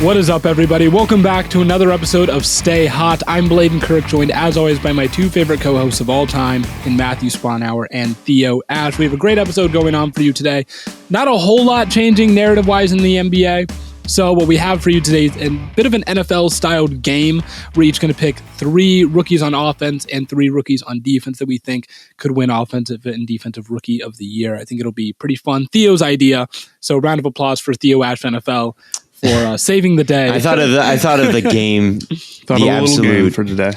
What is up, everybody? Welcome back to another episode of Stay Hot. I'm Blaiden Kirk, joined as always by my two favorite co-hosts of all time in Matthew Swanhour and Theo Ash. We have a great episode going on for you today. Not a whole lot changing narrative-wise in the NBA. So what we have for you today is a bit of an NFL-styled game. We're each going to pick 3 rookies on offense and 3 rookies on defense that we think could win Offensive and Defensive Rookie of the Year. I think it'll be pretty fun. Theo's idea. So round of applause for Theo Ash NFL for saving the day. I thought of the game, the absolute game for today.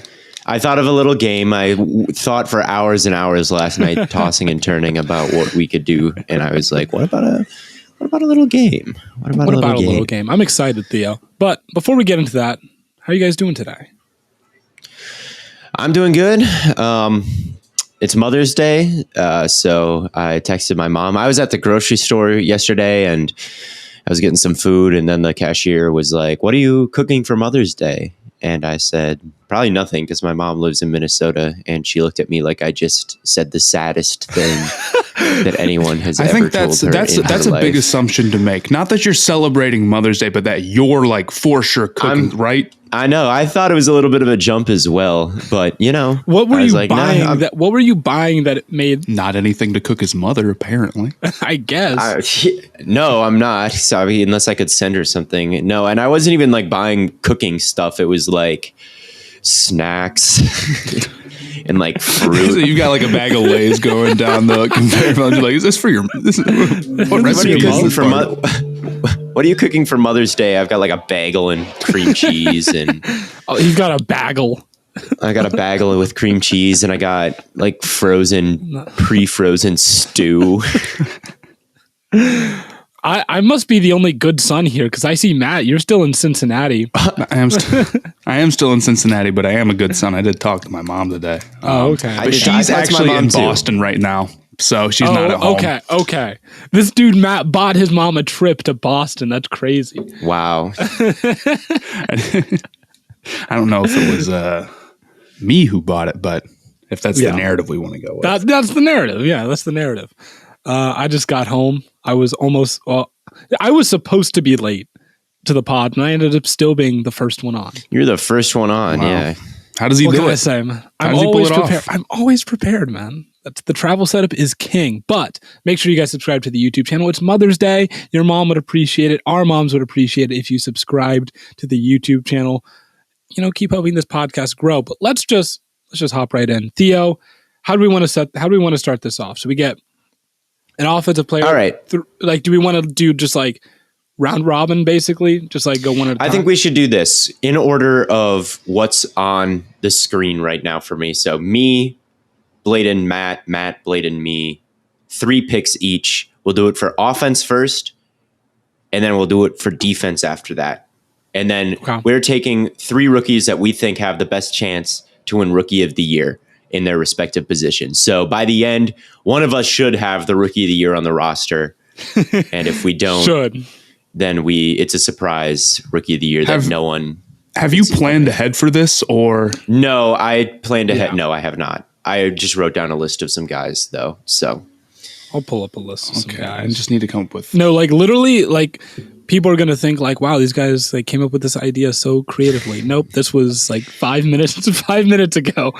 I thought of a little game. I thought for hours and hours last night, tossing and turning about what we could do, and I was like, "What about a little game? What about a little game?" I'm excited, Theo. But before we get into that, how are you guys doing today? I'm doing good. It's Mother's Day, so I texted my mom. I was at the grocery store yesterday, and I was getting some food, and then the cashier was like, "What are you cooking for Mother's Day?" And I said, "Probably nothing," because my mom lives in Minnesota, and she looked at me like I just said the saddest thing that anyone has ever told her. That's a big assumption to make. Not that you're celebrating Mother's Day, but that you're like for sure cooking, right? I know. I thought it was a little bit of a jump as well, but you know, what were you buying? What were you buying that it made? Not anything to cook his mother, apparently. I guess. No, I'm not. Sorry, unless I could send her something. No, and I wasn't even like buying cooking stuff. It was like snacks and like fruit. So you got like a bag of Lay's going down the conveyor belt. You're like, is this for your? What recipe is this for? What are you cooking for Mother's Day? I've got like a bagel and cream cheese, and oh, you've got a bagel. I got a bagel with cream cheese, and I got like pre-frozen stew. I must be the only good son here because I see Matt. You're still in Cincinnati. I am still in Cincinnati, but I am a good son. I did talk to my mom today. Oh, okay. But she's actually in Boston right now. So she's not at home. Okay. This dude, Matt, bought his mom a trip to Boston. That's crazy. Wow. I don't know if it was me who bought it, but if that's the narrative we want to go with. That's the narrative. Yeah, that's the narrative. I just got home. I was supposed to be late to the pod, and I ended up still being the first one on. You're the first one on, yeah. How does he do it? What can I say, man? I'm always prepared, man. The travel setup is king. But make sure you guys subscribe to the YouTube channel. It's Mother's Day. Your mom would appreciate it. Our moms would appreciate it if you subscribed to the YouTube channel. You know, keep helping this podcast grow. But let's just hop right in. Theo, how do we want to start this off? So we get an offensive player. All right. Do we want to do just like round robin, basically? Just like go one at a time? I think we should do this in order of what's on the screen right now for me. So me, Blaiden, Matt, Blaiden, me, 3 picks each. We'll do it for offense first, and then we'll do it for defense after that. And then we're taking 3 rookies that we think have the best chance to win Rookie of the Year in their respective positions. So by the end, one of us should have the Rookie of the Year on the roster. And if we don't, then it's a surprise Rookie of the Year that no one... Have you planned ahead for this, or... No, I planned ahead. No, I have not. I just wrote down a list of some guys, though. So I'll pull up a list of some guys. I just need to come up with... No, like literally, like people are going to think like, wow, these guys like came up with this idea so creatively. Nope, this was like 5 minutes ago.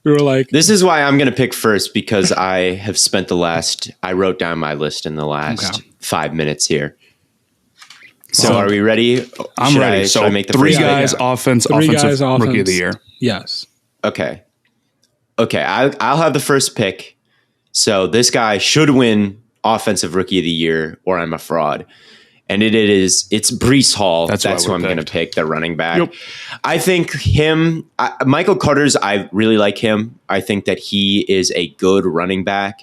We were like... This is why I'm going to pick first, because I have spent I wrote down my list in the last 5 minutes here. So are we ready? I'm ready. So I make the 3 guys offensive Rookie of the Year. Yes. Okay. I'll have the first pick. So this guy should win Offensive Rookie of the Year, or I'm a fraud. And it's Breece Hall. That's who I'm going to pick, the running back. Yep. I think Michael Carter's, I really like him. I think that he is a good running back,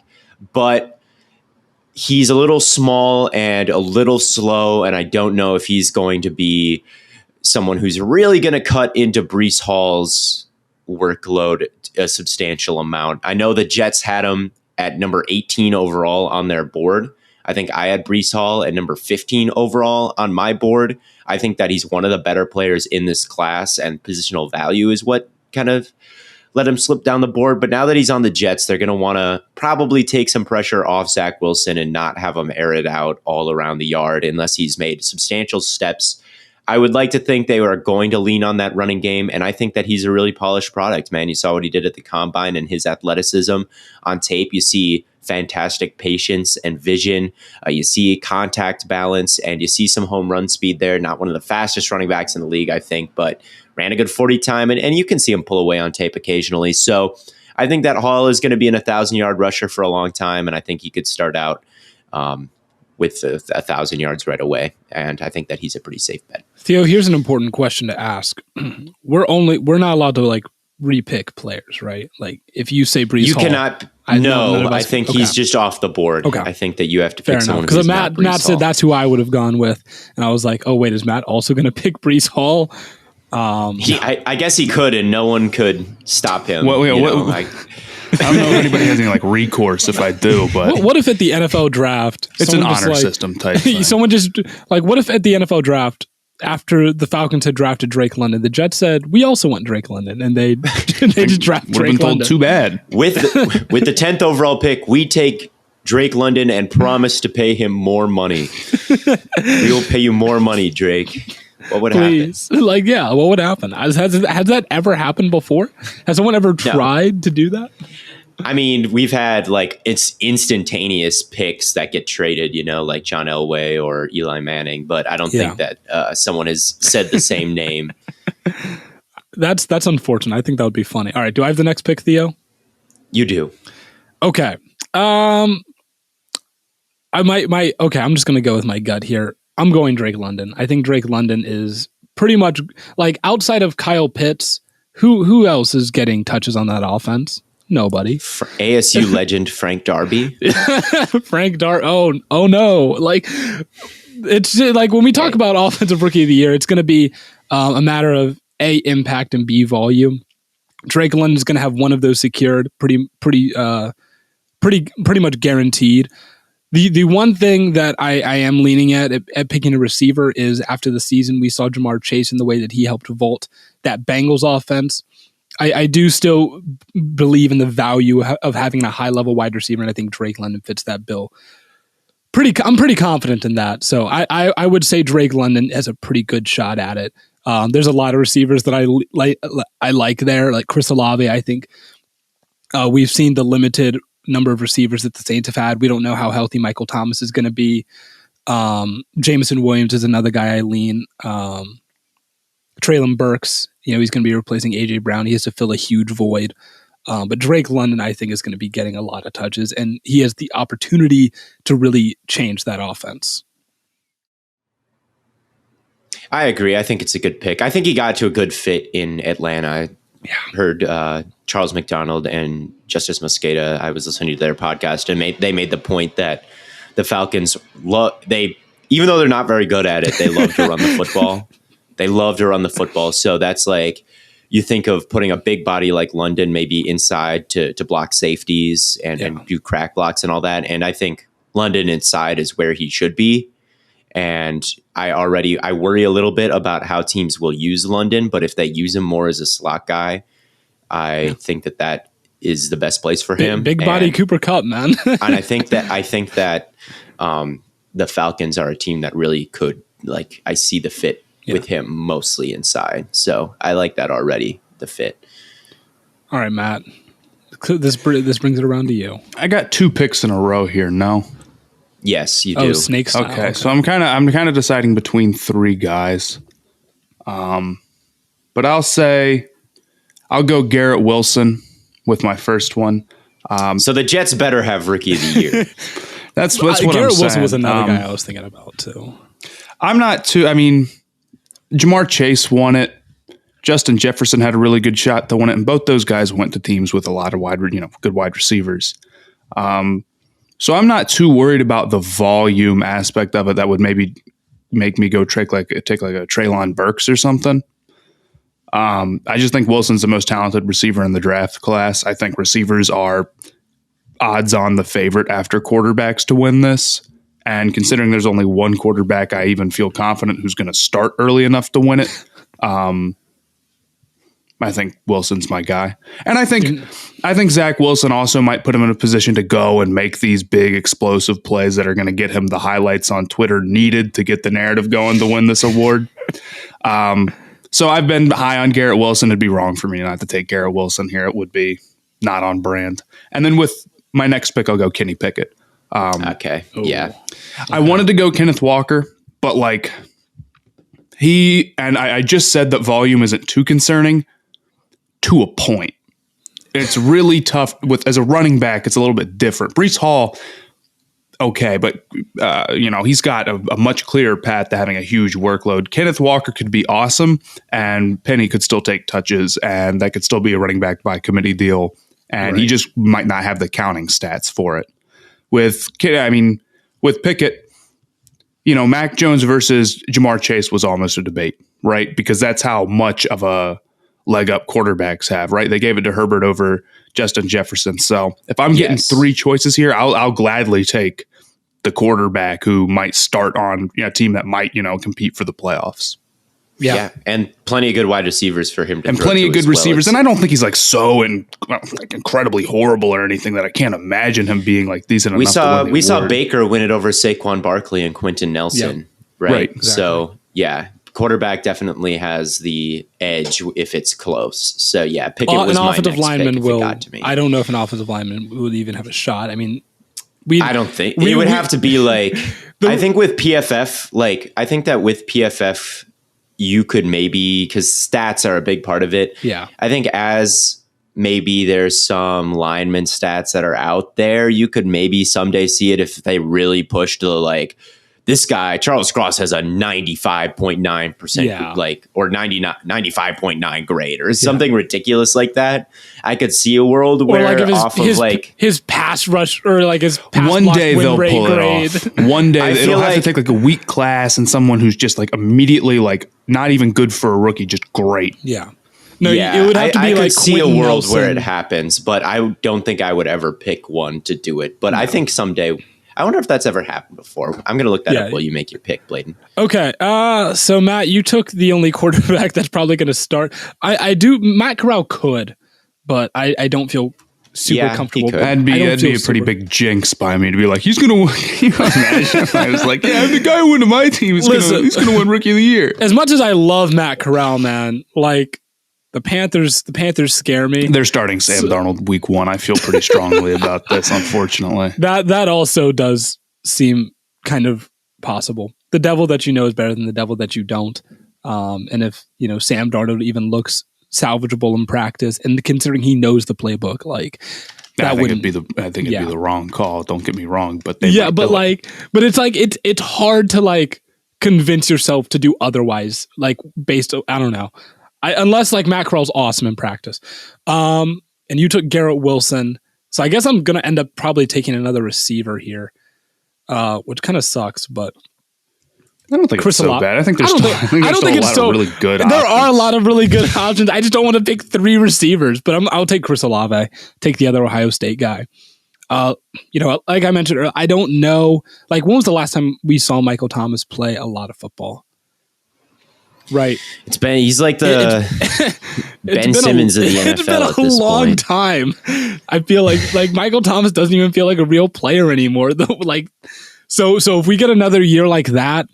but he's a little small and a little slow, and I don't know if he's going to be someone who's really going to cut into Breece Hall's workload a substantial amount. I know the Jets had him at number 18 overall on their board. I think I had Breece Hall at number 15 overall on my board. I think that he's one of the better players in this class, and positional value is what kind of let him slip down the board. But now that he's on the Jets, they're going to want to probably take some pressure off Zach Wilson and not have him air it out all around the yard unless he's made substantial steps I would like to think they are going to lean on that running game, and I think that he's a really polished product, man. You saw what he did at the combine and his athleticism on tape. You see fantastic patience and vision. You see contact balance, and you see some home run speed there. Not one of the fastest running backs in the league, I think, but ran a good 40 time, and you can see him pull away on tape occasionally. So I think that Hall is going to be an 1,000-yard rusher for a long time, and I think he could start out with 1,000 yards right away. And I think that he's a pretty safe bet. Theo, here's an important question to ask. We're not allowed to like repick players, right? Like if you say Breece Hall, cannot. I think he's just off the board. Okay. I think that you have to pick someone because Matt said that's who I would have gone with, and I was like, oh wait, is Matt also going to pick Breece Hall? I guess he could, and no one could stop him. I don't know if anybody has any like recourse if I do, but what if at the NFL draft it's an honor system type thing. Someone just like, what if at the NFL draft after the Falcons had drafted Drake London, the Jets said we also want Drake London, and they just drafted Drake London. Too bad. With the 10th overall pick, we take Drake London and promise to pay him more money. We will pay you more money, Drake. What would happen? Like, yeah, what would happen? Has that ever happened before? Has someone ever tried to do that? I mean, we've had like it's instantaneous picks that get traded, like John Elway or Eli Manning, but I don't think that someone has said the same name. That's unfortunate. I think that would be funny. All right, do I have the next pick, Theo? You do. Okay. I'm just gonna go with my gut here. I'm going Drake London. I think Drake London is pretty much like outside of Kyle Pitts. Who else is getting touches on that offense? Nobody. ASU legend Frank Darby. Oh no! Like it's like when we talk about offensive rookie of the year, it's going to be a matter of A, impact, and B, volume. Drake London is going to have one of those secured, pretty much guaranteed. The one thing that I am leaning at picking a receiver is after the season we saw Jamar Chase in the way that he helped vault that Bengals offense. I do still believe in the value of having a high-level wide receiver, and I think Drake London fits that bill. I'm pretty confident in that. So I would say Drake London has a pretty good shot at it. There's a lot of receivers that I like there, like Chris Olave. I think we've seen the limited number of receivers that the Saints have had. We don't know how healthy Michael Thomas is going to be. Jameson Williams is another guy I lean. Treylon Burks, he's going to be replacing A.J. Brown. He has to fill a huge void. But Drake London, I think, is going to be getting a lot of touches, and he has the opportunity to really change that offense. I agree. I think it's a good pick. I think he got to a good fit in Atlanta. I heard Charles McDonald and Justice Mosqueda. I was listening to their podcast, and they made the point that the Falcons, even though they're not very good at it, they love to run the football. They love to run the football. So that's like, you think of putting a big body like London maybe inside to block safeties and do crack blocks and all that. And I think London inside is where he should be. And I worry a little bit about how teams will use London, but if they use him more as a slot guy, I think that is the best place for him. Big body Cooper Kupp, man. And I think that the Falcons are a team that really could, like, I see the fit with him mostly inside. So I like that already, the fit. All right, Matt. This brings it around to you. I got 2 picks in a row here, no? Yes, you do. Oh, snake style. Okay, so I'm kind of deciding between 3 guys. But I'll go Garrett Wilson with my first one. So the Jets better have rookie of the year. That's what Garrett I'm saying. Wilson was another guy I was thinking about too. Jamar Chase won it. Justin Jefferson had a really good shot to win it, and both those guys went to teams with a lot of good wide receivers. So I'm not too worried about the volume aspect of it. That would maybe make me go take like a Treylon Burks or something. I just think Wilson's the most talented receiver in the draft class. I think receivers are odds on the favorite after quarterbacks to win this. And considering there's only one quarterback I even feel confident who's going to start early enough to win it, I think Wilson's my guy. And I think Zach Wilson also might put him in a position to go and make these big explosive plays that are going to get him the highlights on Twitter needed to get the narrative going to win this award. So I've been high on Garrett Wilson. It'd be wrong for me not to take Garrett Wilson here. It would be not on brand. And then with my next pick, I'll go Kenny Pickett. Okay. Yeah. I wanted to go Kenneth Walker, but like I just said that volume isn't too concerning to a point. It's really tough as a running back. It's a little bit different. Breece Hall, okay, but he's got a much clearer path to having a huge workload. Kenneth Walker could be awesome, and Penny could still take touches, and that could still be a running back by committee deal. And he just might not have the counting stats for it. With Pickett, Mac Jones versus Jamar Chase was almost a debate, right? Because that's how much of a leg up quarterbacks have, right? They gave it to Herbert over Justin Jefferson. So if I'm getting three choices here, I'll gladly take the quarterback who might start on a team that might, compete for the playoffs. Yeah. And plenty of good wide receivers for him to and throw plenty to of good as well. receivers. And I don't think he's incredibly horrible or anything that I can't imagine him being like decent enough. We saw Baker win it over Saquon Barkley and Quentin Nelson. Right. Exactly. So quarterback definitely has the edge if it's close. So Pickett was my next pick if it got to me. I don't know if an offensive lineman would even have a shot. I mean, I don't think it would have to be like. I think with PFF, I think that with PFF. You could maybe, because stats are a big part of it. Yeah. I think as maybe there's some lineman stats that are out there, you could maybe someday see it if they really push to this guy, Charles Cross, has a 95.9% or 95.9 grade or something ridiculous like that. I could see a world where his pass rush or his pass one day they'll pull grade. It off. One day it'll have to take a weak class and someone who's just immediately not even good for a rookie, just great. Yeah. No, it would have to be I could see a world Nelson. where it happens, but I don't think I would ever pick one to do it. But I think someday. I wonder if that's ever happened before. I'm going to look that up while you make your pick, Blaiden. Okay. So, Matt, you took the only quarterback that's probably going to start. I do. Matt Corral could, but I don't feel super comfortable. That'd be a pretty big jinx by me to be like, he's going to win. Imagine I was like, the guy who went to my team is going to win Rookie of the Year. As much as I love Matt Corral, man, the Panthers scare me. They're starting Sam Darnold week 1. I feel pretty strongly about this, unfortunately. That also does seem kind of possible. The devil that you know is better than the devil that you don't. And if, Sam Darnold even looks salvageable in practice, and considering he knows the playbook, I think it'd be the wrong call. Don't get me wrong, but it's it's hard to convince yourself to do otherwise, based on, I don't know. Unless Matt Corral's awesome in practice. And you took Garrett Wilson. So I guess I'm going to end up probably taking another receiver here, which kind of sucks, but I don't think it's so bad. I think there's still a lot of really good options. There are a lot of really good options. I just don't want to pick 3 receivers, but I'll take Chris Olave, take the other Ohio State guy. Like I mentioned earlier, I don't know, when was the last time we saw Michael Thomas play a lot of football? Right. He's like the Ben Simmons of the NFL. It's been a long time. I feel like Michael Thomas doesn't even feel like a real player anymore. Though, so if we get another year like that,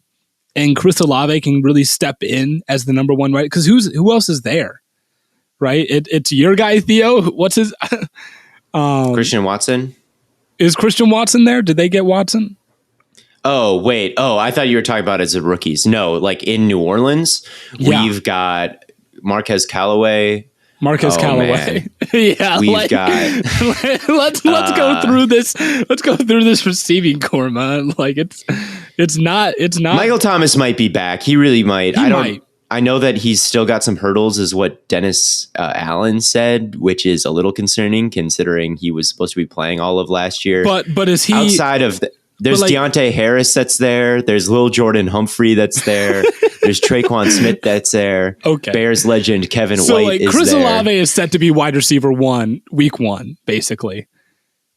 and Chris Olave can really step in as the number 1, right? Because who else is there, right? It's your guy Theo. What's his? Christian Watson. Is Christian Watson there? Did they get Watson? Oh, wait. Oh, I thought you were talking about as the rookies. No, in New Orleans, we've got Marquez Callaway. Callaway. Yeah. We've got let's go through this. Let's go through this receiving core, man. It's not Michael Thomas might be back. He really might. I know that he's still got some hurdles, is what Dennis Allen said, which is a little concerning considering he was supposed to be playing all of last year. But is he outside of there's Deontay Harris that's there. There's Lil Jordan Humphrey that's there. There's Traquan Smith that's there. Okay. Bears legend Kevin White is Chris there. Olave is set to be wide receiver 1, week 1, basically.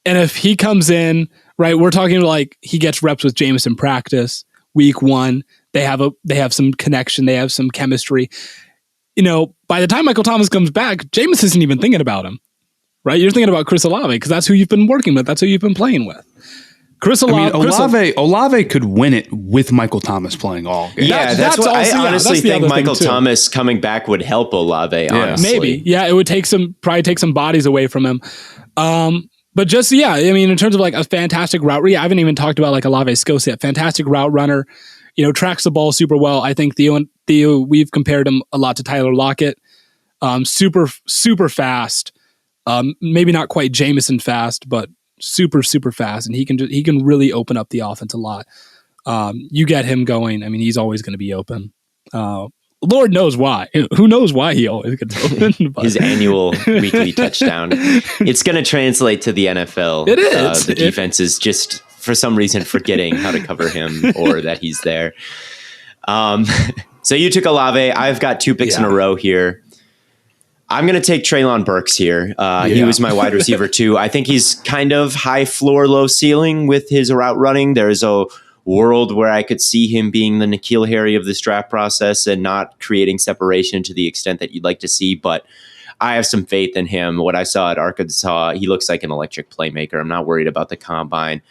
And if he comes in, right, we're talking he gets reps with Jameis in practice, week 1. They have some connection. They have some chemistry. By the time Michael Thomas comes back, Jameis isn't even thinking about him, right? You're thinking about Chris Olave because that's who you've been working with. That's who you've been playing with. Olave could win it with Michael Thomas playing all game. Yeah, that's what I honestly think. Michael Thomas coming back would help Olave. Honestly, maybe. Yeah, it would probably take some bodies away from him. But just in terms of like a fantastic route. I haven't even talked about like Olave's skill set. Fantastic route runner. Tracks the ball super well. I think Theo, we've compared him a lot to Tyler Lockett. Super, super fast. Maybe not quite Jameson fast, but super, super fast. And he can really open up the offense a lot. You get him going. I mean, he's always going to be open. Lord knows why. Who knows why he always gets open? His annual weekly touchdown. It's going to translate to the NFL. It is. The defense is just, for some reason, forgetting how to cover him or that he's there. So you took Olave. I've got 2 picks in a row here. I'm going to take Treylon Burks here. He was my wide receiver too. I think he's kind of high floor, low ceiling with his route running. There's a world where I could see him being the N'Keal Harry of this draft process and not creating separation to the extent that you'd like to see. But I have some faith in him. What I saw at Arkansas, he looks like an electric playmaker. I'm not worried about the combine.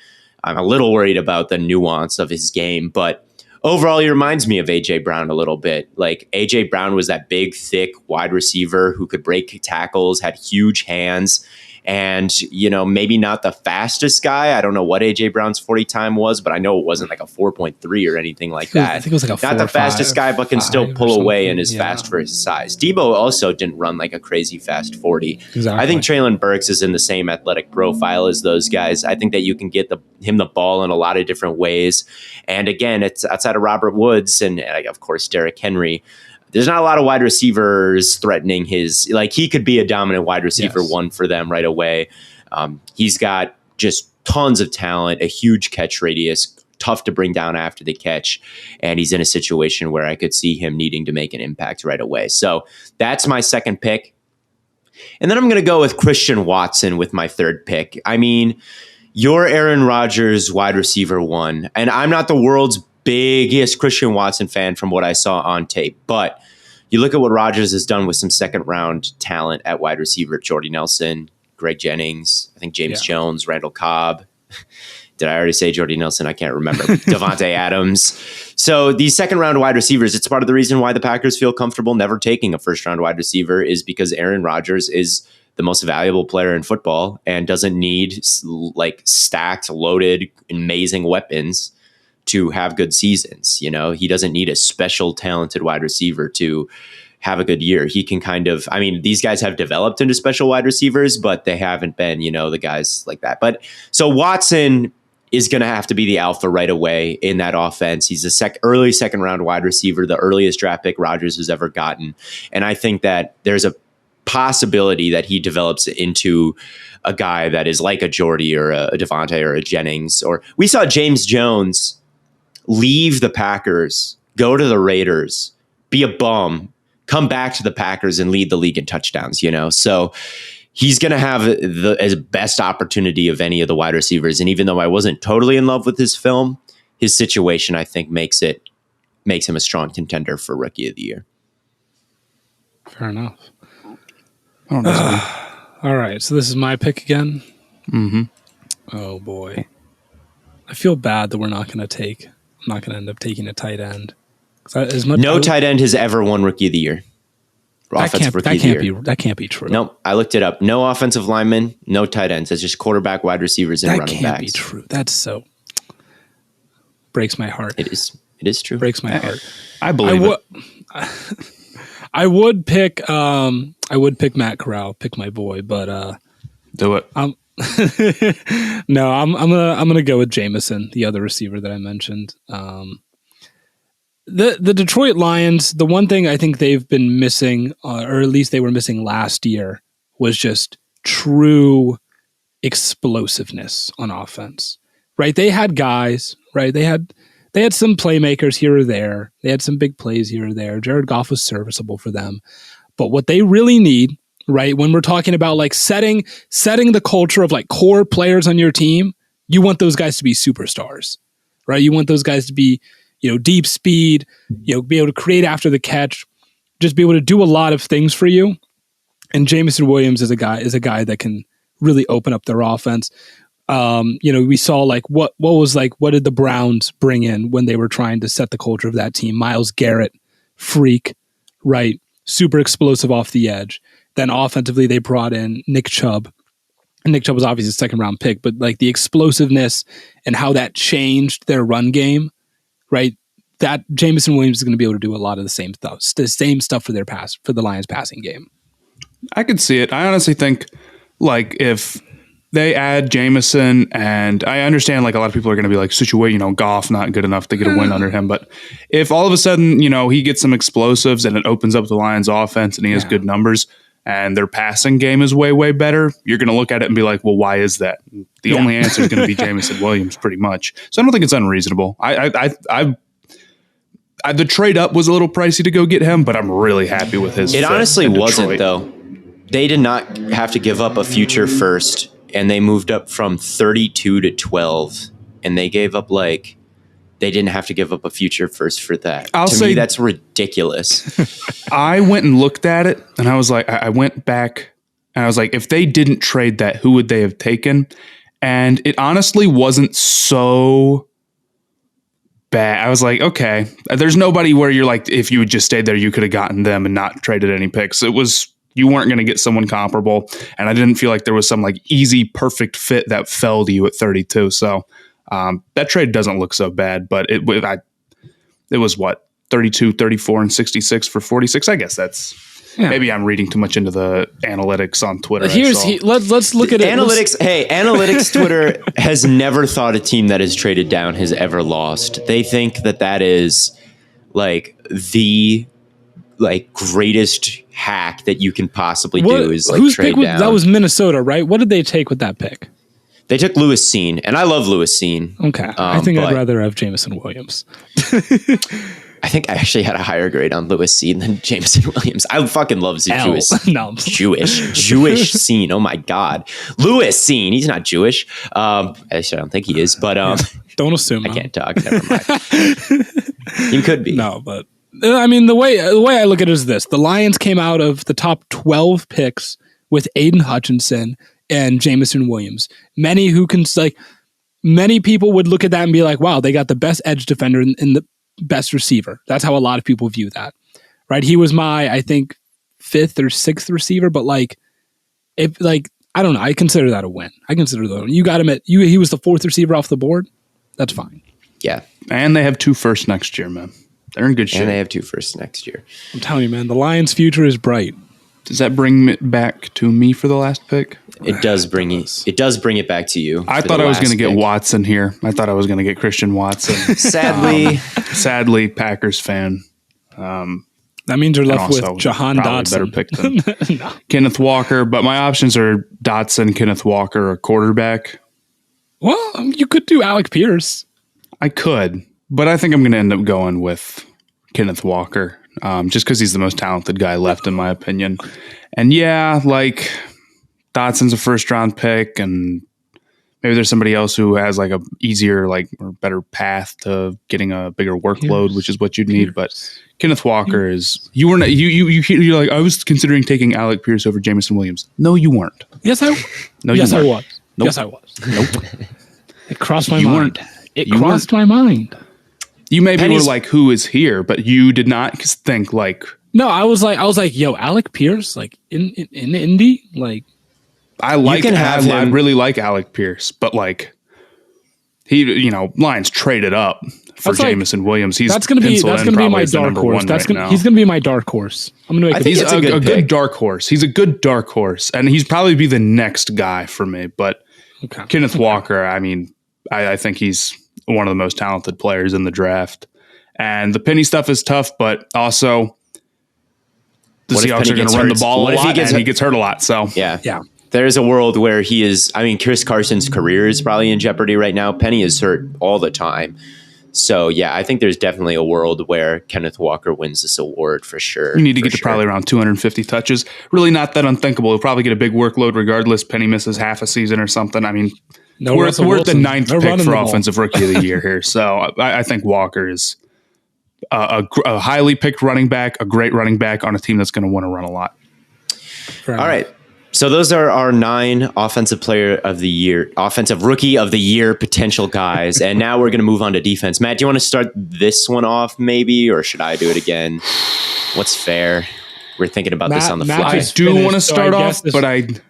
I'm a little worried about the nuance of his game, but overall, he reminds me of A.J. Brown a little bit. Like A.J. Brown was that big, thick wide receiver who could break tackles, had huge hands, and, maybe not the fastest guy. I don't know what A.J. Brown's 40 time was, but I know it wasn't like a 4.3 or anything like that. I think it was like a 4, not the fastest guy, but can still pull away and is fast for his size. Debo also didn't run like a crazy fast 40. Exactly. I think Treylon Burks is in the same athletic profile as those guys. I think that you can get him the ball in a lot of different ways. And again, it's outside of Robert Woods and of course, Derrick Henry. There's not a lot of wide receivers threatening he could be a dominant wide receiver one for them right away. He's got just tons of talent, a huge catch radius, tough to bring down after the catch. And he's in a situation where I could see him needing to make an impact right away. So that's my second pick. And then I'm going to go with Christian Watson with my third pick. I mean, you're Aaron Rodgers wide receiver 1, and I'm not the world's biggest Christian Watson fan from what I saw on tape, but you look at what Rodgers has done with some second round talent at wide receiver, Jordy Nelson, Greg Jennings, I think James Jones, Randall Cobb. Did I already say Jordy Nelson? I can't remember. Devontae Adams. So these second round wide receivers, it's part of the reason why the Packers feel comfortable never taking a first round wide receiver is because Aaron Rodgers is the most valuable player in football and doesn't need like stacked, loaded, amazing weapons to have good seasons. He doesn't need a special talented wide receiver to have a good year. He can these guys have developed into special wide receivers, but they haven't been, the guys like that. But so Watson is going to have to be the alpha right away in that offense. He's a early second round wide receiver, the earliest draft pick Rodgers has ever gotten. And I think that there's a possibility that he develops into a guy that is like a Jordy or a Devontae or a Jennings. Or we saw James Jones leave the Packers, go to the Raiders, be a bum, come back to the Packers and lead the league in touchdowns, So he's going to have the best opportunity of any of the wide receivers. And even though I wasn't totally in love with his film, his situation, I think, makes him a strong contender for Rookie of the Year. Fair enough. I don't know. All right. So this is my pick again. Mm-hmm. Oh boy. I feel bad that I'm not going to end up taking a tight end. No tight end has ever won Rookie of the Year. That can't be true. Nope. I looked it up. No offensive linemen, no tight ends. It's just quarterback, wide receivers, and running backs. That can't be true. That's so breaks my heart. It is true. Breaks my heart. I believe it. I would pick Matt Corral, pick my boy, but do it. No, I'm gonna go with Jameson, the other receiver that I mentioned. The Detroit Lions, the one thing I think they've been missing, or at least they were missing last year, was just true explosiveness on offense. Right? They had guys, right? They had some playmakers here or there. They had some big plays here or there. Jared Goff was serviceable for them. But what they really need, right, when we're talking about like setting the culture of like core players on your team, you want those guys to be superstars, right? You want those guys to be, deep speed, be able to create after the catch, just be able to do a lot of things for you. And Jameson Williams is a guy that can really open up their offense. We saw like what did the Browns bring in when they were trying to set the culture of that team? Myles Garrett, freak, right? Super explosive off the edge. Then offensively, they brought in Nick Chubb. And Nick Chubb was obviously a second round pick, but like the explosiveness and how that changed their run game, right? That Jameson Williams is going to be able to do a lot of the same stuff for the Lions passing game. I could see it. I honestly think like if they add Jameson, and I understand like a lot of people are going to be like, Goff not good enough to get a win under him. But if all of a sudden, he gets some explosives and it opens up the Lions offense and he has good numbers and their passing game is way, way better, you're going to look at it and be like, well, why is that? The only answer is going to be Jameson Williams pretty much. So I don't think it's unreasonable. The trade up was a little pricey to go get him, but I'm really happy with his. It honestly wasn't though. They did not have to give up a future first. And they moved up from 32 to 12, and they gave up they didn't have to give up a future first for that. To me, that's ridiculous. I went and looked at it, and I was like, I went back, and I was like, if they didn't trade that, who would they have taken? And it honestly wasn't so bad. I was like, okay, there's nobody where you're like, if you had just stayed there, you could have gotten them and not traded any picks. You weren't going to get someone comparable, and I didn't feel like there was some like easy, perfect fit that fell to you at 32. So that trade doesn't look so bad, but it was what, 32, 34, and 66 for 46. I guess that's maybe I'm reading too much into the analytics on Twitter. Let's look at analytics. Analytics Twitter has never thought a team that is traded down has ever lost. They think that is like the greatest hack that you can possibly do is trade down. That was Minnesota, right? What did they take with that pick? They took Lewis Seen, and I love Lewis Seen. Okay. I think I'd rather have Jameson Williams. I think I actually had a higher grade on Lewis Seen than Jameson Williams. I fucking love Jewish Seen. Oh my God. Lewis Seen. He's not Jewish. Actually, I don't think he is, but don't assume. I can't talk. Never mind. He could be. No, but I mean, the way I look at it is this. The Lions came out of the top 12 picks with Aiden Hutchinson and Jameson Williams. Many people would look at that and be like, wow, they got the best edge defender and the best receiver. That's how a lot of people view that, right? He was my, I think, 5th or 6th receiver, but I don't know. I consider that a win. You got him he was the 4th receiver off the board. That's fine. Yeah. And they have 2 firsts next year, man. They're in good shape. And they have 2 firsts next year. I'm telling you, man, the Lions' future is bright. Does that bring it back to me for the last pick? It does bring it back to you. I thought I was going to get Watson here. I thought I was going to get Christian Watson. Sadly, Packers fan. That means you're left with Jahan Dotson. Better pick than Kenneth Walker, but my options are Dotson, Kenneth Walker, or quarterback. Well, you could do Alec Pierce. I could, but I think I'm going to end up going with Kenneth Walker, just because he's the most talented guy left, in my opinion. And Dotson's a first-round pick, and maybe there's somebody else who has a easier, or better path to getting a bigger workload, which is what you'd need. But Kenneth Walker is. You're like, I was considering taking Alec Pierce over Jameson Williams. No, you weren't. Yes, I. No, yes, I was. Nope. Yes, I was. Nope. It crossed my mind. It crossed my mind. You maybe were like, who is here? But you did not think No, I was like, yo, Alec Pierce, in Indy, I really like Alec Pierce, but he, Lions traded up for Jameson Williams. That's going to be my dark horse. He's going to be my dark horse. I'm going to make. He's a good dark horse. He's a good dark horse, and he's probably be the next guy for me. But Kenneth Walker, I mean, I think he's one of the most talented players in the draft. And the Penny stuff is tough, but also the Seahawks are going to run the ball a lot, and he gets hurt a lot. So yeah. There's a world where he is. I mean, Chris Carson's career is probably in jeopardy right now. Penny is hurt all the time. So, yeah, I think there's definitely a world where Kenneth Walker wins this award for sure. You need to get to probably around 250 touches. Really not that unthinkable. He'll probably get a big workload regardless. Penny misses half a season or something. I mean, we're at the 9th pick for Offensive Rookie of the Year here. So I think Walker is a highly picked running back, a great running back on a team that's going to want to run a lot. All right. So those are our 9 offensive rookie of the year potential guys. And now we're going to move on to defense. Matt, do you want to start this one off maybe, or should I do it again? What's fair? We're thinking about this on the fly. I do want to start off, but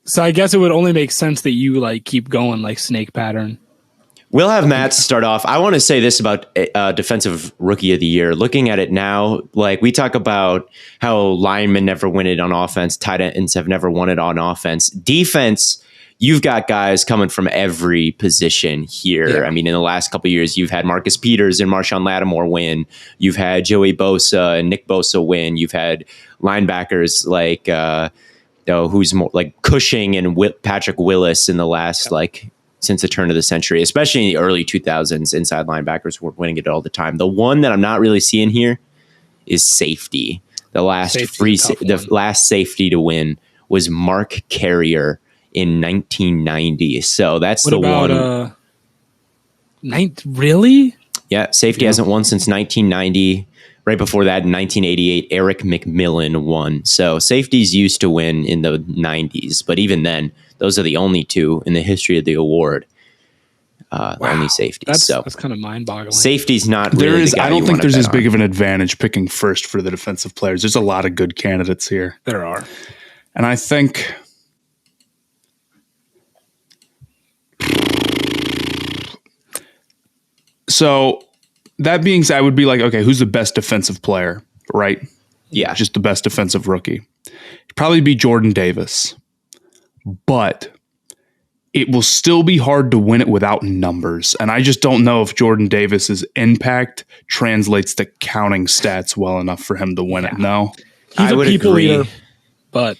So I guess it would only make sense that you like keep going like snake pattern. We'll have Matt start off. I want to say this about defensive rookie of the year. Looking at it now, like we talk about how linemen never win it on offense, tight ends have never won it on offense. Defense, you've got guys coming from every position here. Yeah. I mean, in the last couple of years, you've had Marcus Peters and Marshawn Lattimore win. You've had Joey Bosa and Nick Bosa win. You've had linebackers like who's more like Cushing and Patrick Willis in the last since the turn of the century, especially in the early 2000s, inside linebackers were winning it all the time. The one that I'm not really seeing here is safety. The last safety to win was Mark Carrier in 1990. So that's one. Really? Yeah, safety hasn't won since 1990. Right before that, in 1988, Eric McMillan won. So safeties used to win in the 90s, but even then, those are the only 2 in the history of the award. Only safeties. That's kind of mind-boggling. Safety's not really I don't think there's as big of an advantage picking first for the defensive players. There's a lot of good candidates here. There are. And I think... So... That being said, I would be like, okay, who's the best defensive player, right? Yeah. Just the best defensive rookie. It'd probably be Jordan Davis. But it will still be hard to win it without numbers. And I just don't know if Jordan Davis's impact translates to counting stats well enough for him to win it. No? He's a people leader, but...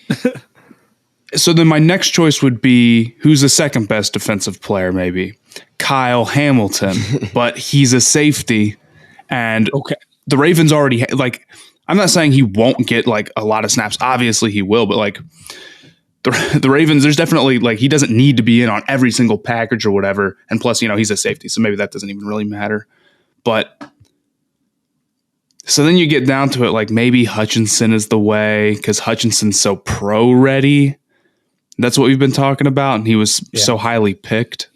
So then my next choice would be, who's the second best defensive player, maybe? Kyle Hamilton, but he's a safety. And the Ravens already, I'm not saying he won't get, a lot of snaps. Obviously he will, but, the Ravens, there's definitely, he doesn't need to be in on every single package or whatever. And plus, he's a safety, so maybe that doesn't even really matter. But... So then you get down to it, maybe Hutchinson is the way, because Hutchinson's so pro-ready. That's what we've been talking about, and he was so highly picked.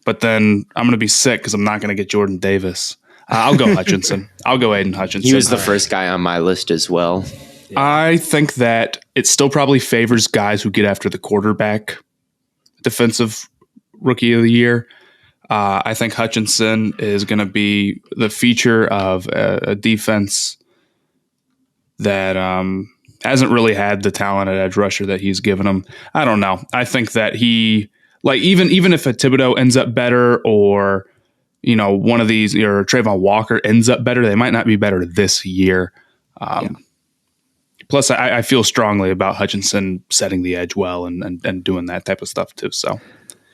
But then I'm going to be sick because I'm not going to get Jordan Davis. I'll go Hutchinson. I'll go Aiden Hutchinson. He was the first guy on my list as well. Yeah. I think that it still probably favors guys who get after the quarterback defensive rookie of the year. I think Hutchinson is going to be the feature of a defense that hasn't really had the talented edge rusher that he's given him. I don't know. I think that he, even if a Thibodeau ends up better, or one of these, or Trayvon Walker ends up better, they might not be better this year. Plus, I feel strongly about Hutchinson setting the edge well and doing that type of stuff too. So.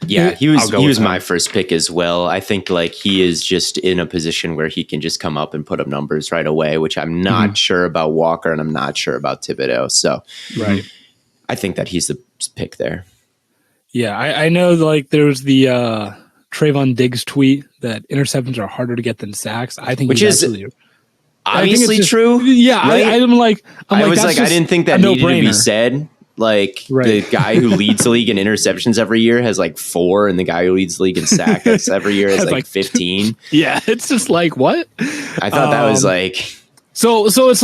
Yeah, he was my first pick as well. I think he is just in a position where he can just come up and put up numbers right away, which I'm not sure about Walker, and I'm not sure about Thibodeau. So I think that he's the pick there. Yeah, I know there was the Trayvon Diggs tweet that interceptions are harder to get than sacks. I think which is obviously true. Yeah, right? I didn't think that needed to be said. The guy who leads the league in interceptions every year has 4, and the guy who leads the league in sacks every year has 15. Yeah, it's just what? I thought that was So it's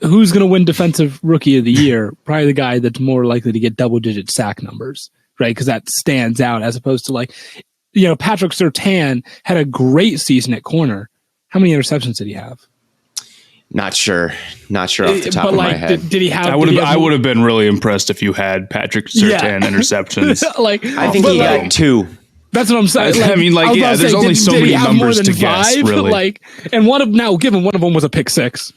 who's going to win defensive rookie of the year? Probably the guy that's more likely to get double-digit sack numbers, right? Because that stands out as opposed to Patrick Surtain had a great season at corner. How many interceptions did he have? Not sure off the top of my head. Did he have? I would have been really impressed if you had Patrick Surtain interceptions. I think he had 2. That's what I'm saying. There's only so many numbers to guess. Really, and one of them was a pick 6.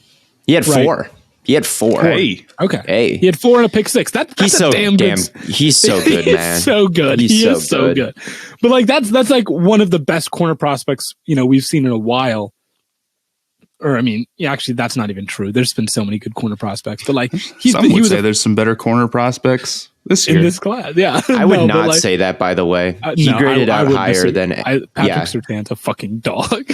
He had 4. He had 4. Hey, okay. Hey, he had 4 and a pick 6. That's he's so damn good. He's so good, man. He's so good. He is so good. But that's one of the best corner prospects we've seen in a while. Or actually, that's not even true. There's been so many good corner prospects, but some would say there's some better corner prospects this year in this class. Yeah, I would not say that. By the way, he graded out higher than Patrick Surtain's a fucking dog.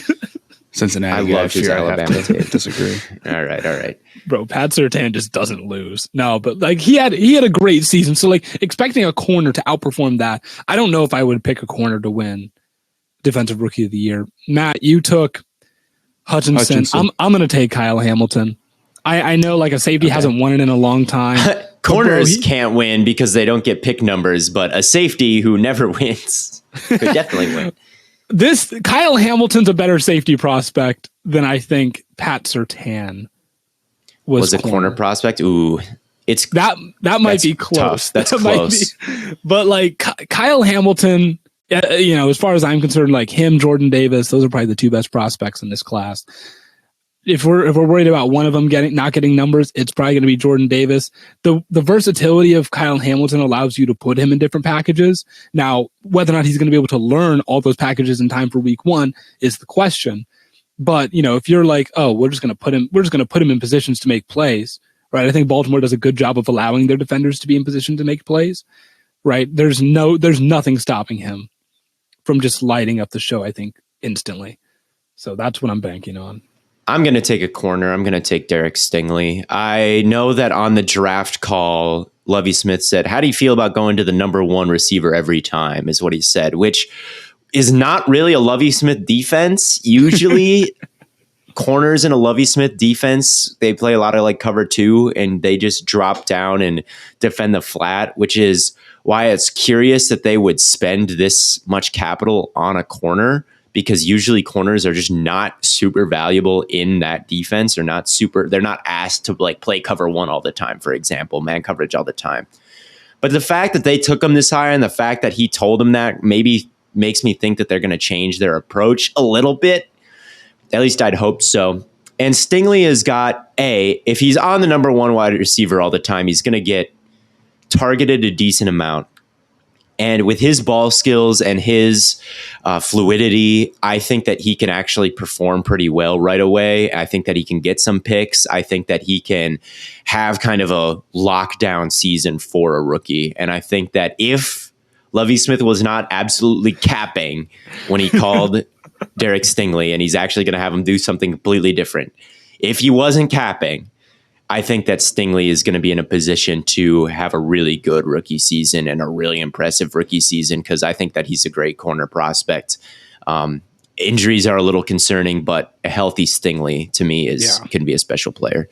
Cincinnati. I love his Alabama tape. Disagree. All right. Bro, Pat Surtain just doesn't lose. No, but like he had a great season. So like expecting a corner to outperform that, I don't know if I would pick a corner to win Defensive Rookie of the Year. Matt, you took Hutchinson. I'm going to take Kyle Hamilton. I know like a safety hasn't won it in a long time. Corners can't win because they don't get pick numbers, but a safety who never wins could definitely win. This Kyle Hamilton's a better safety prospect than I think Pat Surtain was a corner prospect. Ooh, that might be close. Tough. That's close. But like Kyle Hamilton, as far as I'm concerned, like him, Jordan Davis, those are probably the two best prospects in this class. If we're worried about one of them not getting numbers, it's probably going to be Jordan Davis. The versatility of Kyle Hamilton allows you to put him in different packages. Now, whether or not he's going to be able to learn all those packages in time for week 1 is the question. But if you're like, oh, we're just going to put him in positions to make plays, right? I think Baltimore does a good job of allowing their defenders to be in position to make plays, right? There's nothing stopping him from just lighting up the show, I think, instantly. So that's what I'm banking on. I'm going to take a corner. I'm going to take Derek Stingley. I know that on the draft call, Lovie Smith said, how do you feel about going to the number 1 receiver every time, is what he said, which is not really a Lovie Smith defense. Usually corners in a Lovie Smith defense, they play a lot of like cover 2 and they just drop down and defend the flat, which is why it's curious that they would spend this much capital on a corner, because usually corners are just not super valuable in that defense. They're not asked to like play cover 1 all the time, for example, man coverage all the time. But the fact that they took him this high and the fact that he told them that maybe makes me think that they're going to change their approach a little bit. At least I'd hope so. And Stingley has got if he's on the number 1 wide receiver all the time, he's going to get targeted a decent amount. And with his ball skills and his fluidity, I think that he can actually perform pretty well right away. I think that he can get some picks. I think that he can have kind of a lockdown season for a rookie. And I think that if Lovie Smith was not absolutely capping when he called Derek Stingley, and he's actually going to have him do something completely different, if he wasn't capping, I think that Stingley is going to be in a position to have a really good rookie season and a really impressive rookie season, because I think that he's a great corner prospect. Injuries are a little concerning, but a healthy Stingley to me can be a special player.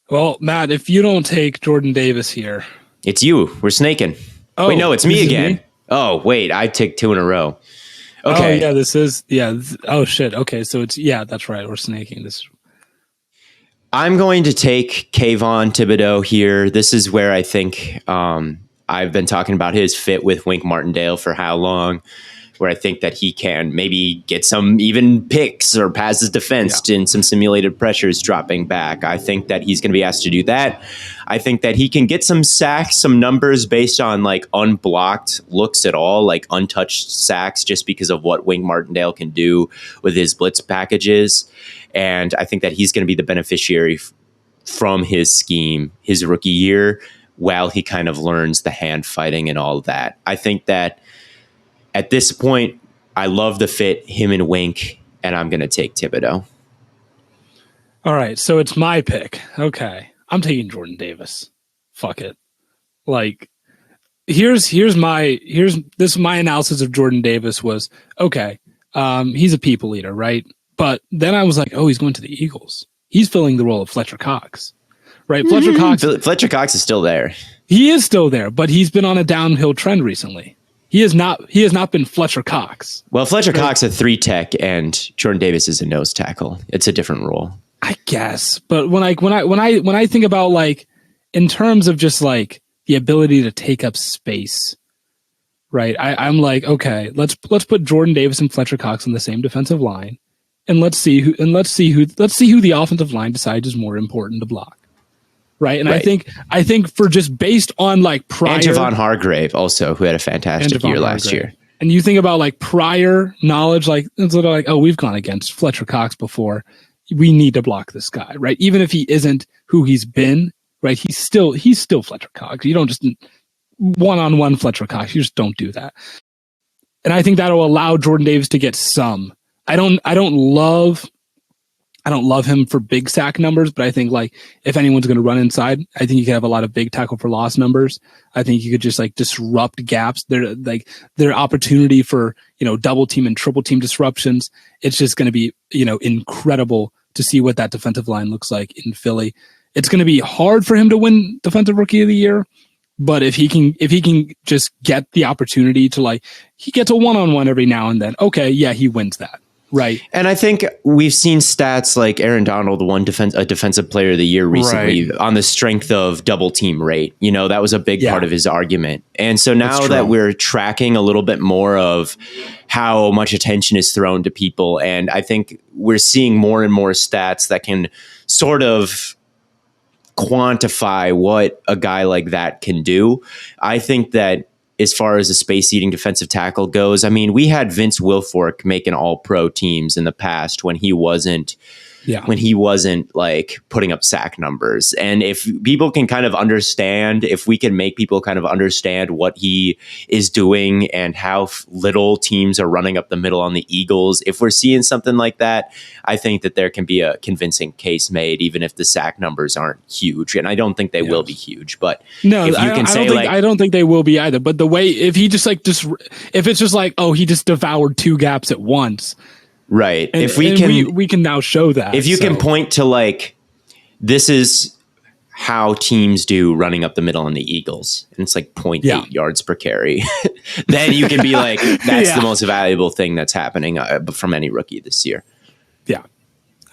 Well, Matt, if you don't take Jordan Davis here, it's you. We're snaking. Oh, wait, no, it's me again. Oh, wait, I take 2 in a row. Okay. Oh, yeah, oh, shit. Okay, so that's right. We're snaking this. I'm going to take Kayvon Thibodeau here. This is where I think I've been talking about his fit with Wink Martindale for how long, where I think that he can maybe get some even picks or passes defensed in some simulated pressures dropping back. I think that he's going to be asked to do that. I think that he can get some sacks, some numbers based on like unblocked looks at all, like untouched sacks, just because of what Wink Martindale can do with his blitz packages. And I think that he's going to be the beneficiary from his scheme his rookie year, while he kind of learns the hand fighting and all of that. I think that at this point, I love the fit, him and Wink, and I'm going to take Thibodeau. All right, so it's my pick. Okay, I'm taking Jordan Davis. Fuck it. Like, here's my analysis of Jordan Davis was, okay, he's a people eater, right? But then I was like, oh, he's going to the Eagles. He's filling the role of Fletcher Cox, right? Fletcher Cox is still there. He is still there, but he's been on a downhill trend recently. He has not been Fletcher Cox. Well, Fletcher Cox is a 3 tech and Jordan Davis is a nose tackle. It's a different role, I guess. But when I think about like in terms of just like the ability to take up space, right? I'm like, okay, let's put Jordan Davis and Fletcher Cox on the same defensive line. And let's see who the offensive line decides is more important to block, right? And right. I think for just based on like prior, and Javon Hargrave also, who had a fantastic year last year. And you think about like prior knowledge, like it's like, oh, we've gone against Fletcher Cox before. We need to block this guy, right? Even if he isn't who he's been, right? He's still Fletcher Cox. You don't just one-on-one Fletcher Cox. You just don't do that. And I think that'll allow Jordan Davis to get some I don't love him for big sack numbers, but I think like if anyone's going to run inside, I think you could have a lot of big tackle for loss numbers. I think you could just like disrupt gaps. Their opportunity for, double team and triple team disruptions. It's just going to be, incredible to see what that defensive line looks like in Philly. It's going to be hard for him to win Defensive Rookie of the Year, but if he can just get the opportunity to he gets a one-on-one every now and then. Okay, yeah, he wins that. Right. And I think we've seen stats like Aaron Donald won a defensive player of the year recently on the strength of double team rate. That was a big part of his argument. And so now that we're tracking a little bit more of how much attention is thrown to people, and I think we're seeing more and more stats that can sort of quantify what a guy like that can do. I think that as far as the space-eating defensive tackle goes, I mean, we had Vince Wilfork making all-pro teams in the past when he wasn't like putting up sack numbers. And if people can kind of understand, if we can make people kind of understand what he is doing and how little teams are running up the middle on the Eagles, if we're seeing something like that, I think that there can be a convincing case made, even if the sack numbers aren't huge. And I don't think they will be huge, but no, if you can I don't think they will be either. But the way, if he just if it's just like, oh, he just devoured two gaps at once. Right. And, if we can now show that. If you can point to this is how teams do running up the middle on the Eagles, and it's 0.8 yards per carry, then you can be like, that's the most valuable thing that's happening from any rookie this year. Yeah,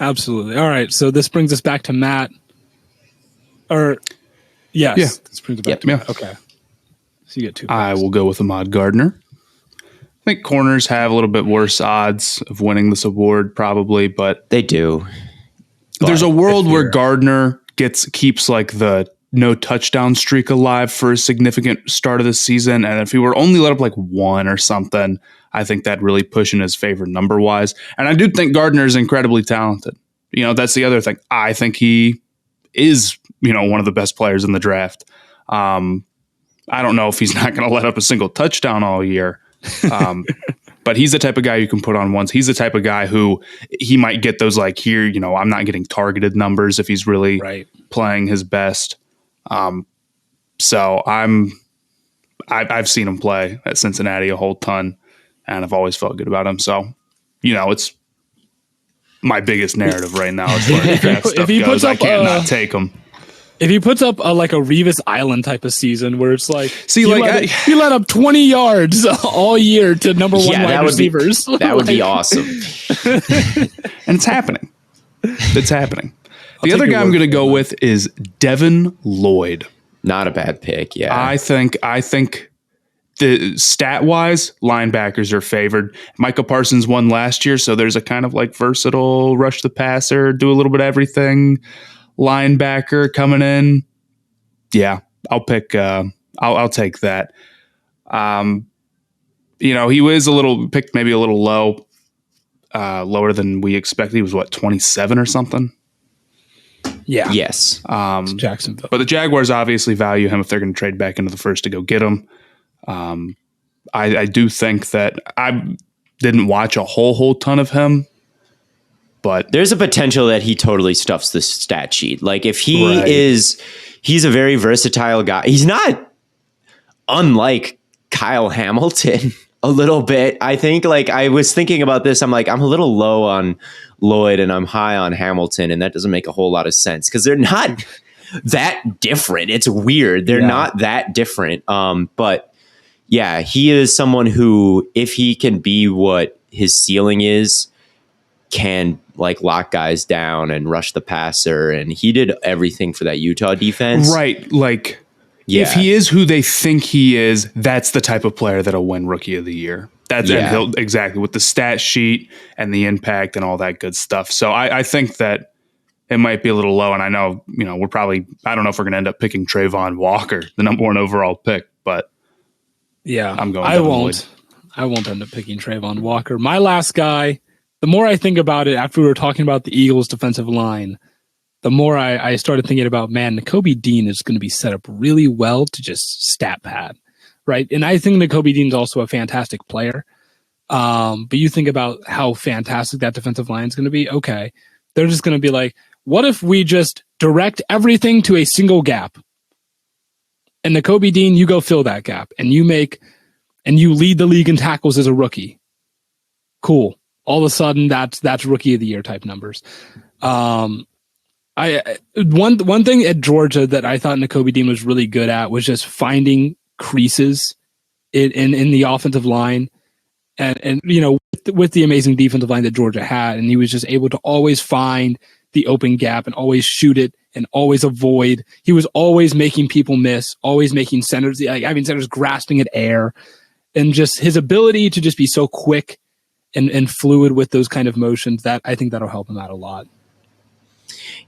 absolutely. All right. So this brings us back to Matt. This brings us back to Matt. Okay. So you get two picks. I will go with Ahmad Gardner. I think corners have a little bit worse odds of winning this award, probably, but they do. There's a world where Gardner keeps the no touchdown streak alive for a significant start of the season, and if he were only let up one or something, I think that'd really push in his favor number wise. And I do think Gardner is incredibly talented. That's the other thing. I think he is, one of the best players in the draft. I don't know if he's not going to let up a single touchdown all year. But he's the type of guy you can put on ones. He's the type of guy who he might get those I'm not getting targeted numbers if he's really playing his best. So I've seen him play at Cincinnati a whole ton, and I've always felt good about him. So, it's my biggest narrative right now as far as draft stuff goes. I can't not take him. If he puts up a Revis Island type of season where it's he let up 20 yards all year to number one wide receivers. That would be awesome. And it's happening. It's happening. The other guy I'm going to go with is Devin Lloyd. Not a bad pick, yeah. I think the stat-wise, linebackers are favored. Micah Parsons won last year, so there's a kind of versatile rush the passer, do a little bit of everything linebacker coming in. Yeah, I'll pick. I'll take that. He was picked maybe a little low, lower than we expected. He was 27 or something. Yeah. Yes. Jacksonville. But the Jaguars obviously value him if they're going to trade back into the first to go get him. I do think that I didn't watch a whole ton of him. But there's a potential that he totally stuffs the stat sheet. If he's a very versatile guy. He's not unlike Kyle Hamilton a little bit. I think I was thinking about this. I'm I'm a little low on Lloyd and I'm high on Hamilton. And that doesn't make a whole lot of sense because they're not that different. It's weird. They're not that different. But yeah, he is someone who, if he can be what his ceiling is, can lock guys down and rush the passer, and he did everything for that Utah defense. Right. If he is who they think he is, that's the type of player that'll win Rookie of the Year. That's exactly with the stat sheet and the impact and all that good stuff. So I think that it might be a little low, and I know, we're probably, I don't know if we're going to end up picking Trayvon Walker, the number one overall pick, but yeah, I'm going. I won't end up picking Trayvon Walker. My last guy. The more I think about it, after we were talking about the Eagles' defensive line, the more I started thinking about, Nakobe Dean is going to be set up really well to just stat pad, right? And I think Nakobe Dean is also a fantastic player. But you think about how fantastic that defensive line is going to be. Okay, they're just going to be like, what if we just direct everything to a single gap? And Nakobe Dean, you go fill that gap, and you lead the league in tackles as a rookie. Cool. All of a sudden, that's rookie of the year type numbers. One thing at Georgia that I thought Nakobe Dean was really good at was just finding creases in the offensive line, and with the amazing defensive line that Georgia had, and he was just able to always find the open gap and always shoot it and always avoid. He was always making people miss, always making centers grasping at air, and just his ability to just be so quick and fluid with those kind of motions, that I think that'll help him out a lot.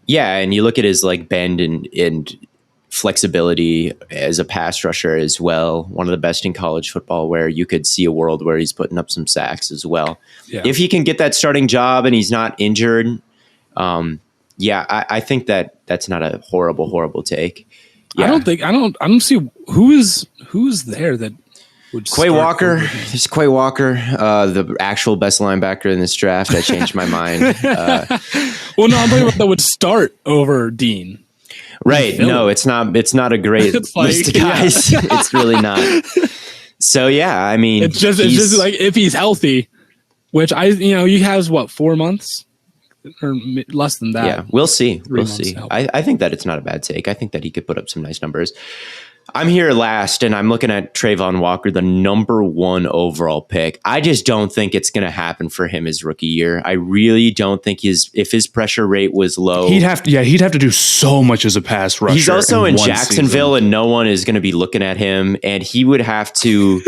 Yeah, and you look at his like bend and flexibility as a pass rusher as well. One of the best in college football, where you could see a world where he's putting up some sacks as well. Yeah. If he can get that starting job and he's not injured, I think that's not a horrible take. Yeah. I don't see who's there that would Quay Walker. There's Quay Walker, the actual best linebacker in this draft. I changed my mind. Well, no, I'm talking about that would start over Dean. Right. No, it's not a great list of guys. Yeah. It's really not. So yeah, I mean, it's just like if he's healthy, which he has 4 months or less than that. Yeah, we'll see. I think that it's not a bad take. I think that he could put up some nice numbers. I'm here last, and I'm looking at Trayvon Walker, the number 1 overall pick. I just don't think it's going to happen for him his rookie year. I really don't think if his pressure rate was low, he'd have to do so much as a pass rusher. He's also in Jacksonville, and no one is going to be looking at him, and he would have to.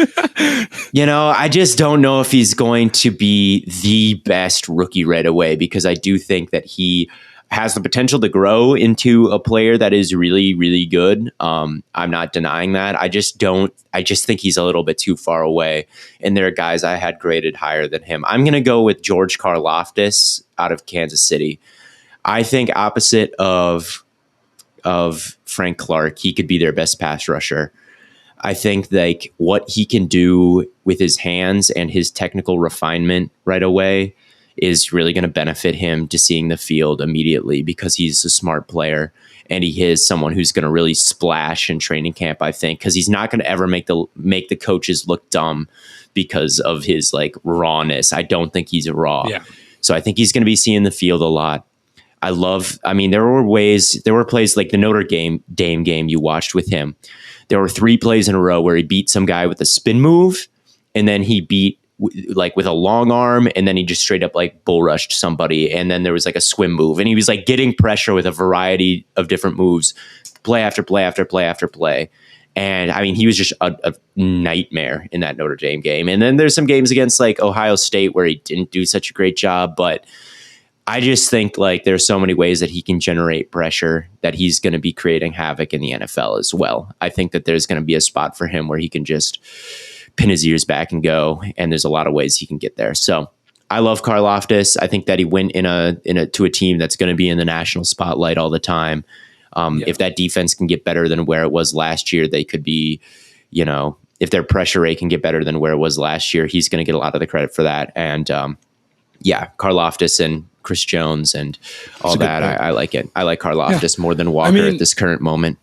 I just don't know if he's going to be the best rookie right away, because I do think that he has the potential to grow into a player that is really, really good. I'm not denying that. I just think he's a little bit too far away. And there are guys I had graded higher than him. I'm going to go with George Karlaftis out of Kansas City. I think opposite of Frank Clark, he could be their best pass rusher. I think like what he can do with his hands and his technical refinement right away is really going to benefit him to seeing the field immediately, because he's a smart player and he is someone who's going to really splash in training camp, I think, because he's not going to ever make the coaches look dumb because of his like rawness. I don't think he's raw. Yeah. So I think he's going to be seeing the field a lot. There were plays like the Notre Dame game you watched with him. There were 3 plays in a row where he beat some guy with a spin move, and then he beat like with a long arm, and then he just straight up like bull rushed somebody, and then there was like a swim move, and he was like getting pressure with a variety of different moves, play after play after play after play. And I mean, he was just a nightmare in that Notre Dame game. And then there's some games against like Ohio State where he didn't do such a great job, but I just think like there's so many ways that he can generate pressure that he's going to be creating havoc in the NFL as well. I think that there's going to be a spot for him where he can just pin his ears back and go, and there's a lot of ways he can get there. So I love Karlaftis. I think that he went to a team that's going to be in the national spotlight all the time. If that defense can get better than where it was last year, they could be, if their pressure rate can get better than where it was last year, he's going to get a lot of the credit for that. And Karlaftis and Chris Jones and all that. I like it. I like Karlaftis more than Walker at this current moment.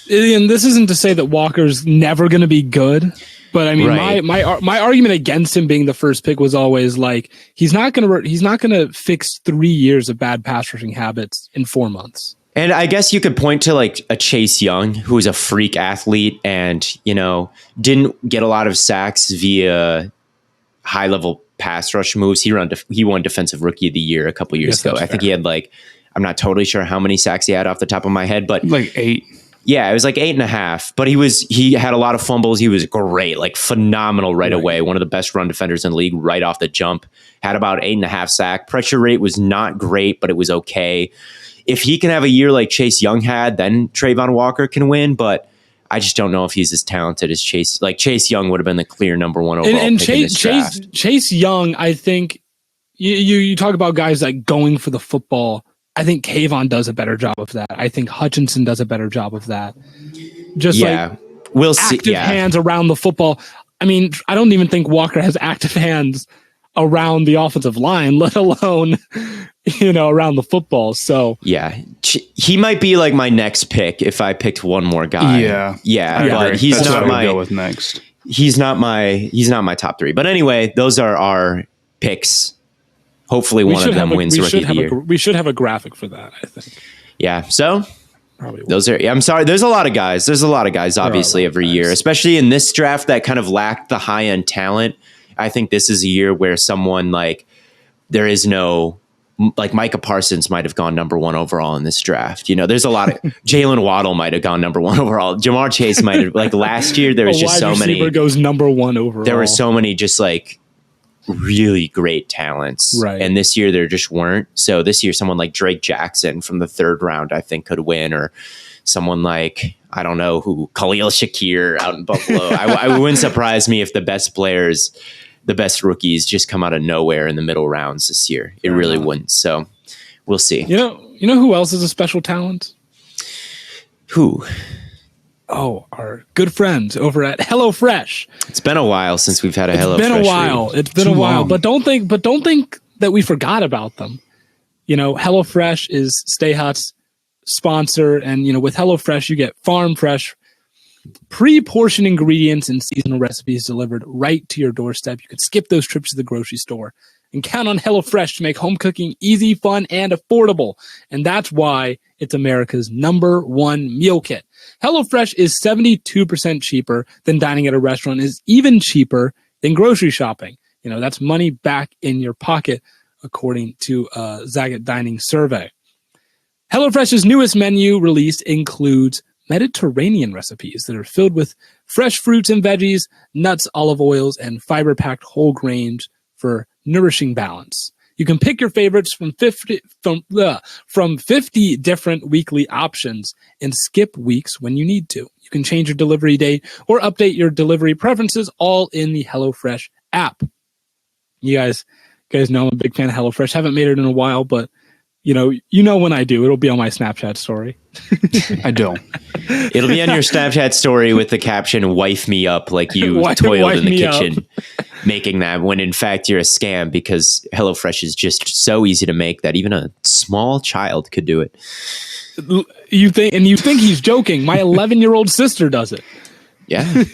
And this isn't to say that Walker's never going to be good. But I mean, right. my argument against him being the first pick was always like he's not gonna fix 3 years of bad pass rushing habits in 4 months. And I guess you could point to like a Chase Young, who is a freak athlete and didn't get a lot of sacks via high level pass rush moves. He won Defensive Rookie of the Year a couple years ago. I think he had I'm not totally sure how many sacks he had off the top of my head, but like 8. Yeah, it was like 8.5, but he had a lot of fumbles. He was great, like phenomenal right away. One of the best run defenders in the league right off the jump. Had about 8.5 sack. Pressure rate was not great, but it was okay. If he can have a year like Chase Young had, then Trayvon Walker can win, but I just don't know if he's as talented as Chase. Like Chase Young would have been the clear number 1 overall and pick in this draft. Chase Young, I think you talk about guys like going for the football. I think Kayvon does a better job of that. I think Hutchinson does a better job of that. Just we'll see. Active hands around the football. I mean, I don't even think Walker has active hands around the offensive line, let alone, around the football. So yeah, he might be like my next pick if I picked one more guy. Yeah, but he's That's not what I would my go with next. He's not my top 3. But anyway, those are our picks. Hopefully, one of them wins Rookie of the Year. We should have a graphic for that, I think. Yeah. So those are. I'm sorry. There's a lot of guys. Obviously, every year, especially in this draft that kind of lacked the high end talent. I think this is a year where someone like there is no. Like Micah Parsons might have gone number 1 overall in this draft. There's a lot of Jalen Waddle might have gone number 1 overall. Jamar Chase might have, like last year, there was just so many. Goes number 1 overall. There were so many just like really great talents. Right. And this year there just weren't. So this year, someone like Drake Jackson from the 3rd round, I think could win, or someone like, I don't know who, Khalil Shakir out in Buffalo. I wouldn't surprise me if the best rookies just come out of nowhere in the middle rounds this year. It really wouldn't. So we'll see. You know who else is a special talent? Who? Oh, our good friends over at HelloFresh. It's been a while since we've had a HelloFresh. It's been a while. But don't think that we forgot about them. HelloFresh is Stay Hot's sponsor, and with HelloFresh you get farm fresh, pre-portioned ingredients and seasonal recipes delivered right to your doorstep. You could skip those trips to the grocery store and count on HelloFresh to make home cooking easy, fun, and affordable. And that's why it's America's #1 meal kit. HelloFresh is 72% cheaper than dining at a restaurant, is even cheaper than grocery shopping. That's money back in your pocket, according to a Zagat Dining survey. HelloFresh's newest menu release includes Mediterranean recipes that are filled with fresh fruits and veggies, nuts, olive oils, and fiber-packed whole grains for nourishing balance. You can pick your favorites from 50 different weekly options and skip weeks when you need to. You can change your delivery date or update your delivery preferences all in the HelloFresh app. You guys know I'm a big fan of HelloFresh. Haven't made it in a while, but when I do, it'll be on my Snapchat story. I don't. It'll be on your Snapchat story with the caption, "Wife me up," like you toiled in the kitchen making that, when in fact you're a scam, because HelloFresh is just so easy to make that even a small child could do it. You think he's joking. My 11-year-old sister does it. Yeah.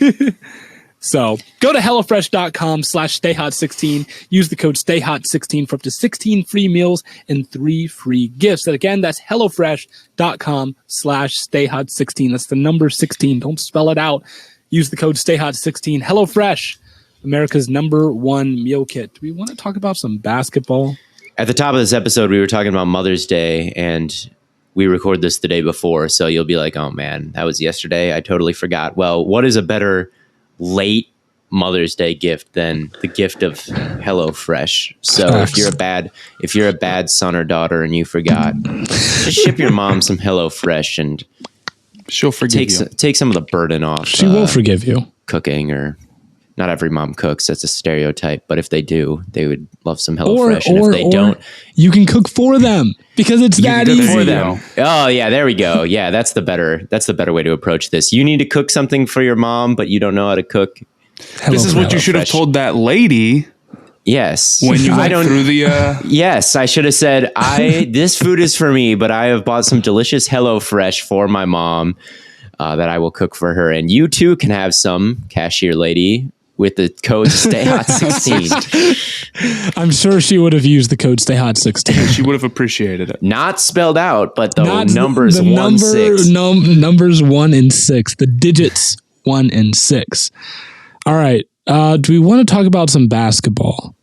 So go to HelloFresh.com/StayHot16. Use the code StayHot16 for up to 16 free meals and 3 free gifts. And again, that's HelloFresh.com/StayHot16. That's the number 16. Don't spell it out. Use the code StayHot16. HelloFresh, America's #1 meal kit. Do we want to talk about some basketball? At the top of this episode, we were talking about Mother's Day, and we recorded this the day before. So you'll be like, oh man, that was yesterday. I totally forgot. Well, what is a better late Mother's Day gift than the gift of HelloFresh? So if you're a bad son or daughter and you forgot, just ship your mom some HelloFresh and she'll forgive you. Take some of the burden off. She will forgive you. Cooking, or not every mom cooks. That's a stereotype. But if they do, they would love some HelloFresh. And if they don't, you can cook for them because it's that easy. For them. Oh yeah, there we go. Yeah, that's the better way to approach this. You need to cook something for your mom, but you don't know how to cook. This is what you should have told that lady. Yes. When you went through the... Yes, I should have said, this food is for me, but I have bought some delicious HelloFresh for my mom that I will cook for her. And you too can have some, cashier lady, with the code StayHot16. I'm sure she would have used the code StayHot16. She would have appreciated it. Not spelled out, but the numbers 1 6. Numbers 1 and 6. The digits 1 and 6. All right. Do we want to talk about some basketball?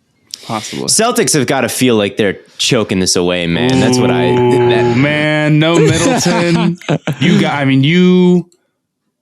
Possibly. Celtics have got to feel like they're choking this away, man. Ooh, that's what man, no Middleton. You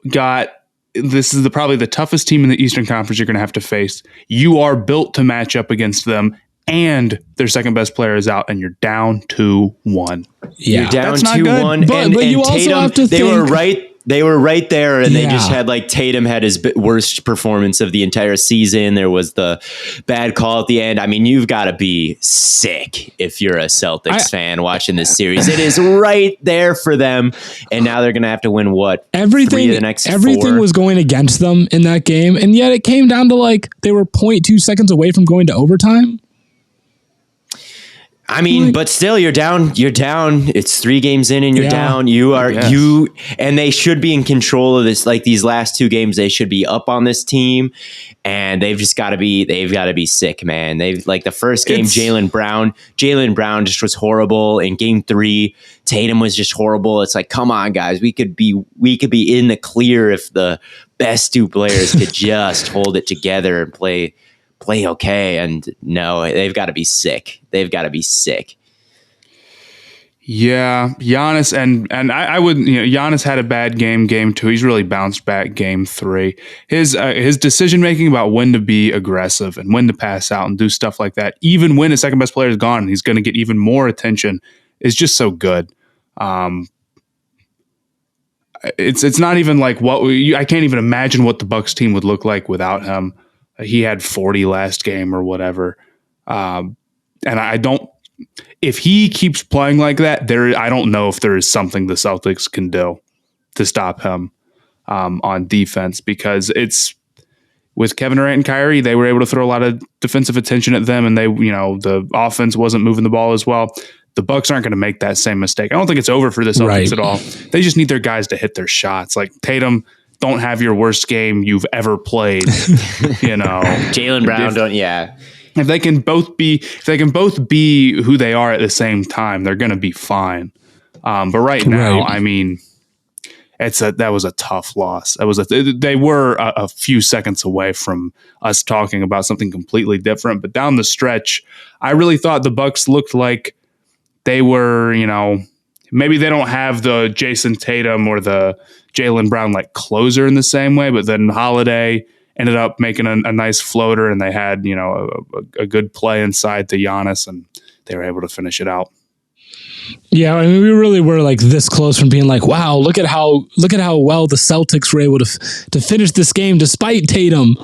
got. This is probably the toughest team in the Eastern Conference you're going to have to face. You are built to match up against them, and their second best player is out, and you're down 2-1. Yeah, you're down 2-1, but you also Tatum, have to they were right They were right there, and they just had like Tatum had his worst performance of the entire season. There was the bad call at the end. I mean, you've got to be sick if you're a Celtics fan watching this series. It is right there for them, and now they're going to have to win everything. The next everything 4. was going against them in that game, and yet it came down to like they were 0.2 seconds away from going to overtime. I mean, but still, you're down. It's 3 games in, and you're down. And they should be in control of this. Like these last 2 games, they should be up on this team, and they've got to be sick, man. They've like the first game, Jaylen Brown just was horrible. In game 3, Tatum was just horrible. It's like, come on, guys, we could be in the clear if the best 2 players could just hold it together and play okay. And no, they've got to be sick. Yeah, Giannis and I would, Giannis had a bad game 2. He's really bounced back game 3. His decision making about when to be aggressive and when to pass out and do stuff like that, even when his second best player is gone and he's going to get even more attention, is just so good. It's not even like I can't even imagine what the Bucks team would look like without him. He had 40 last game or whatever. And if he keeps playing like that, I don't know if there is something the Celtics can do to stop him on defense, because it's with Kevin Durant and Kyrie, they were able to throw a lot of defensive attention at them, and the offense wasn't moving the ball as well. The Bucks aren't going to make that same mistake. I don't think it's over for the Celtics at all. They just need their guys to hit their shots. Like Tatum, don't have your worst game you've ever played. Jaylen Brown If they can both be who they are at the same time, they're going to be fine. But right now, I mean, that was a tough loss. They were a few seconds away from us talking about something completely different. But down the stretch, I really thought the Bucks looked like they were, maybe they don't have the Jason Tatum or the Jaylen Brown like closer in the same way, but then Holiday ended up making a nice floater, and they had a good play inside to Giannis, and they were able to finish it out. Yeah, I mean, we really were like this close from being like, wow, look at how well the Celtics were able to finish this game despite Tatum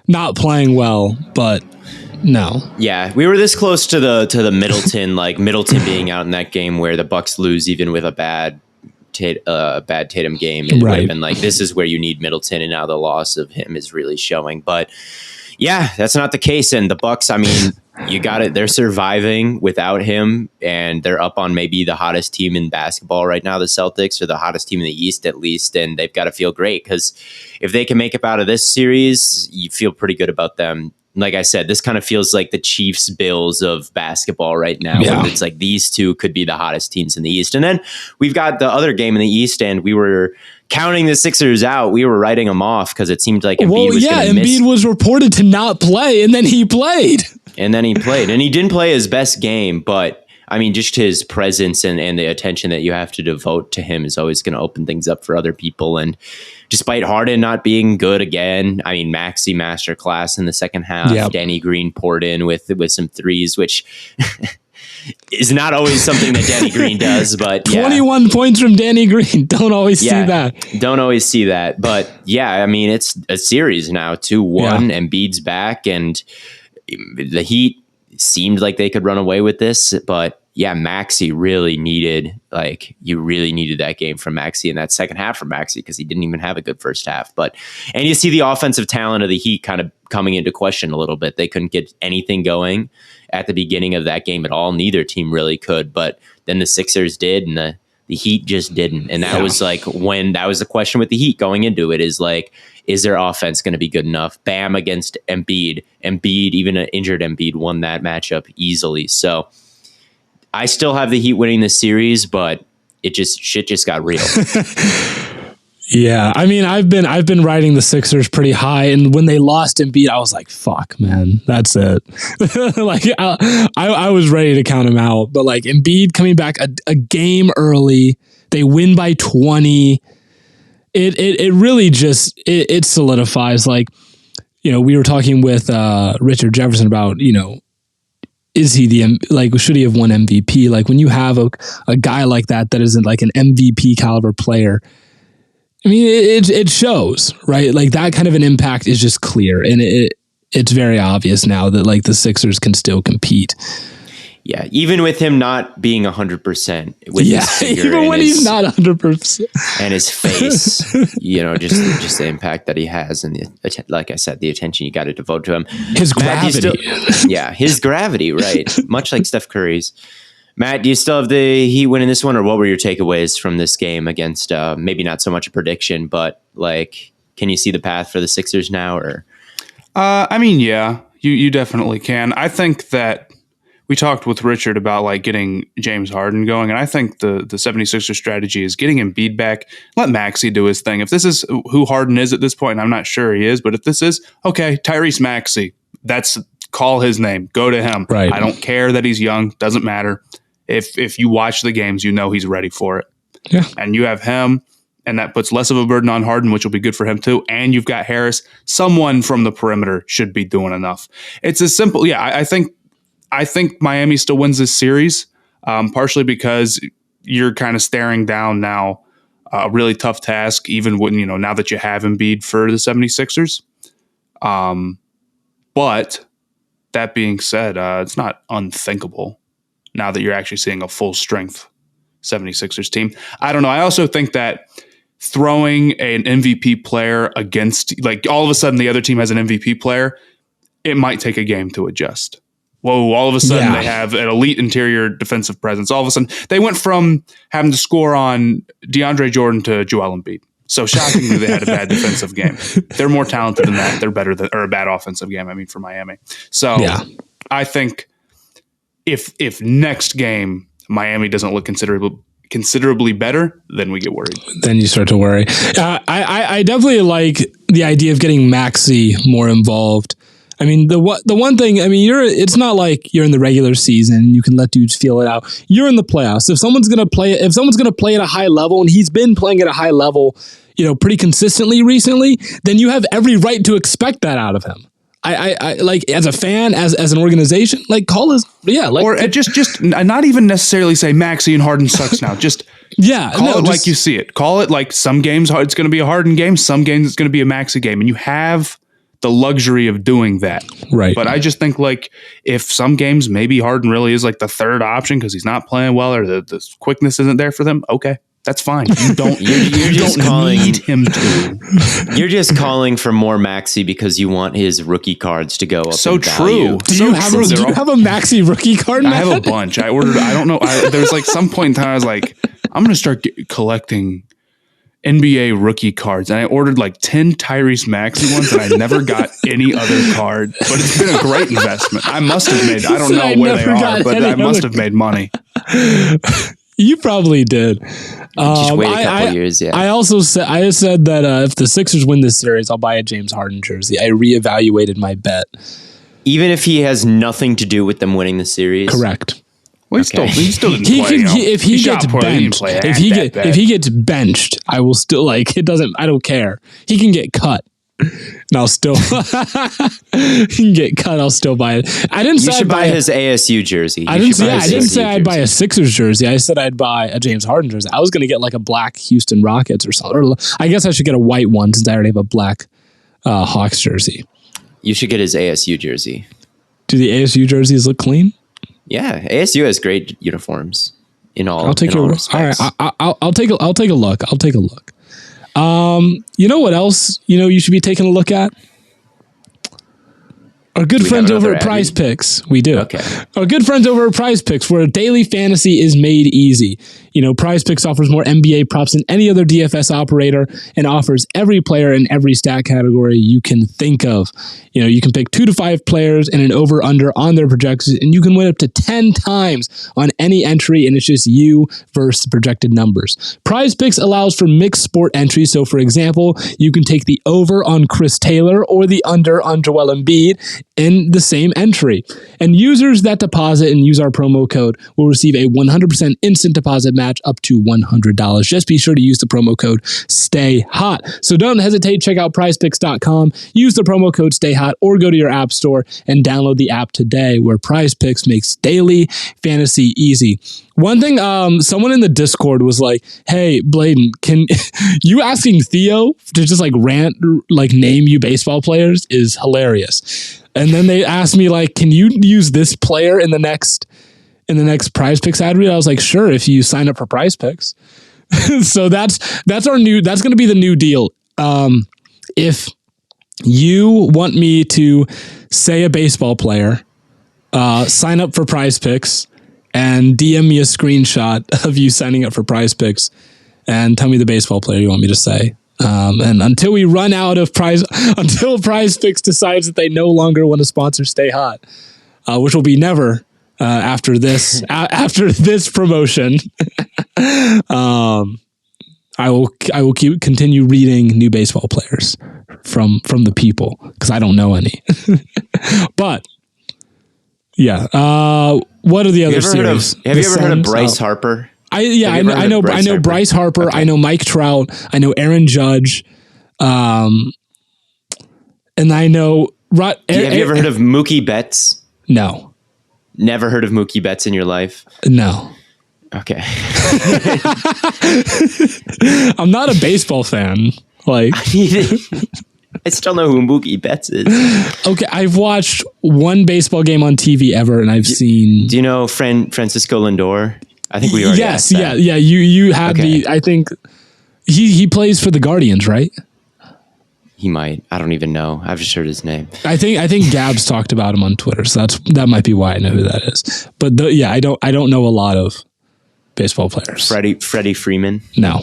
not playing well, but no. Yeah, we were this close to the Middleton, like Middleton being out in that game where the Bucks lose even with a bad Tatum game. It would have been like, this is where you need Middleton, and now the loss of him is really showing. But yeah, that's not the case. And the Bucks, I mean, you got it. They're surviving without him, and they're up on maybe the hottest team in basketball right now, the Celtics, or the hottest team in the East at least. And they've got to feel great, because if they can make it out of this series, you feel pretty good about them. Like I said, this kind of feels like the Chiefs Bills of basketball right now. Yeah. It's like these two could be the hottest teams in the East. And then we've got the other game in the East, and we were counting the Sixers out. We were writing them off because it seemed like Embiid was going to miss. Embiid was reported to not play, and then he played. And he didn't play his best game, but I mean, just his presence and the attention that you have to devote to him is always going to open things up for other people. And despite Harden not being good again, I mean, Maxey masterclass in the second half. Yep. Danny Green poured in with some threes, which is not always something that Danny Green does. But 21 points from Danny Green. Don't always see that. Don't always see that. But yeah, I mean, it's a series now, 2-1. Embiid's back, and the Heat seemed like they could run away with this, but yeah, Maxey really needed that game from Maxey in that second half from Maxey, because he didn't even have a good first half. And you see the offensive talent of the Heat kind of coming into question a little bit. They couldn't get anything going at the beginning of that game at all. Neither team really could, but then the Sixers did, and the Heat just didn't. And that was like that was the question with the Heat going into it, is like, is their offense going to be good enough? Bam against Embiid. Even an injured Embiid, won that matchup easily. So I still have the Heat winning this series, but shit just got real. Yeah, I mean, I've been riding the Sixers pretty high, and when they lost Embiid, I was like, "Fuck, man, that's it." Like, I was ready to count him out, but like Embiid coming back a game early, they win by 20. It really just it solidifies, like, we were talking with Richard Jefferson about, is he should he have won MVP? Like, when you have a guy like that isn't like an MVP caliber player, I mean, it shows, right? Like that kind of an impact is just clear, and it's very obvious now that like the Sixers can still compete. Yeah, even with him not being 100%, even when he's not 100%, and his face, just the impact that he has, and like I said, the attention you got to devote to him. His gravity, his gravity, right? Much like Steph Curry's. Matt, do you still have the Heat winning this one, or what were your takeaways from this game against maybe not so much a prediction, but like, can you see the path for the Sixers now? Or I mean, yeah, you definitely can. I think that we talked with Richard about like getting James Harden going, and I think the 76ers strategy is getting Embiid back, let Maxey do his thing. If this is who Harden is at this point, and I'm not sure he is, but if this is, okay, Tyrese Maxey, call his name, go to him. Right. I don't care that he's young, doesn't matter. If you watch the games, you know he's ready for it. Yeah. And you have him, and that puts less of a burden on Harden, which will be good for him too. And you've got Harris. Someone from the perimeter should be doing enough. It's as simple. Yeah, I think Miami still wins this series, partially because you're kind of staring down now a really tough task, even when, now that you have Embiid for the 76ers. But that being said, it's not unthinkable now that you're actually seeing a full strength 76ers team. I don't know. I also think that throwing an MVP player against, like, all of a sudden the other team has an MVP player, it might take a game to adjust. Whoa, all of a sudden they have an elite interior defensive presence. All of a sudden they went from having to score on DeAndre Jordan to Joel Embiid. So shockingly, they had a bad defensive game. They're more talented than that. They're better than, or a bad offensive game, I mean, for Miami. So I think if next game Miami doesn't look considerably better, then we get worried. Then you start to worry. I definitely like the idea of getting Maxey more involved. I mean, the one thing, I mean, it's not like you're in the regular season, you can let dudes feel it out. You're in the playoffs. If someone's going to play at a high level, and he's been playing at a high level, pretty consistently recently, then you have every right to expect that out of him. I like, as a fan, as an organization, like, call us, or just not even necessarily say Maxey and Harden sucks now. Just call it like you see it. Call it like some games it's going to be a Harden game, some games it's going to be a Maxey game, and you have the luxury of doing that. Right. But I just think, like, if some games maybe Harden really is like the third option because he's not playing well or the quickness isn't there for them, okay, that's fine. You don't need him to. You're just calling for more Maxey because you want his rookie cards to go up. So in true. Do you have a Maxey rookie card, Matt? I have a bunch. I ordered, I don't know. There's like some point in time I was like, I'm going to start collecting NBA rookie cards, and I ordered like 10 Tyrese Maxey ones, and I never got any other card, but it's been a great investment. I must have made, I don't know where they are, but I must have made money. You probably did. Just wait a couple years, yeah. I said that if the Sixers win this series, I'll buy a James Harden jersey. I reevaluated my bet. Even if he has nothing to do with them winning the series? Correct. Well, he still didn't play. If he gets benched, I will still, like, it doesn't, I don't care. He can get cut. And I'll still he can get cut. I'll still buy it. I didn't say you should buy his ASU jersey. I didn't say I'd buy a Sixers jersey. I said I'd buy a James Harden jersey. I was going to get like a black Houston Rockets or something. Or I guess I should get a white one since I already have a black Hawks jersey. You should get his ASU jersey. Do the ASU jerseys look clean? Yeah, ASU has great uniforms. I'll take your word. All right, I'll take a look. You know what else? You should be taking a look at? Our good friends over at PrizePicks. We do. Okay. Our good friends over at PrizePicks, where daily fantasy is made easy. PrizePicks offers more NBA props than any other DFS operator and offers every player in every stat category you can think of. You can pick 2 to 5 players and an over-under on their projections, and you can win up to 10 times on any entry, and it's just you versus the projected numbers. PrizePicks allows for mixed sport entries. So, for example, you can take the over on Chris Taylor or the under on Joel Embiid in the same entry. And users that deposit and use our promo code will receive a 100% instant deposit match match up to $100. Just be sure to use the promo code STAYHOT. So don't hesitate. Check out PrizePicks.com. Use the promo code STAYHOT or go to your app store and download the app today, where PrizePicks makes daily fantasy easy. One thing, someone in the Discord was like, "Hey, Blaiden, can you asking Theo to just like rant, like name you baseball players is hilarious." And then they asked me like, "Can you use this player in the next PrizePicks ad read?" I was like, "Sure, if you sign up for PrizePicks." So that's going to be the new deal. If you want me to say a baseball player, sign up for PrizePicks and DM me a screenshot of you signing up for PrizePicks and tell me the baseball player you want me to say. And until we run out of until PrizePicks decides that they no longer want to sponsor Stay Hot, which will be never after this promotion, I will continue reading new baseball players from the people, because I don't know any. But yeah, what are the other series? Have you ever heard of Bryce Harper? I know Bryce Harper. Okay. I know Mike Trout. I know Aaron Judge. And I know. Have you ever heard of Mookie Betts? No. Never heard of Mookie Betts in your life? No. Okay. I'm not a baseball fan. Like, I still know who Mookie Betts is. Okay, I've watched one baseball game on TV ever, and I've seen. Do you know Francisco Lindor? I think we already. Yes, yeah. You had the. I think he plays for the Guardians, right? He might. I don't even know. I've just heard his name. I think Gabs talked about him on Twitter, so that might be why I know who that is. But I don't know a lot of baseball players. Freddie Freeman? No.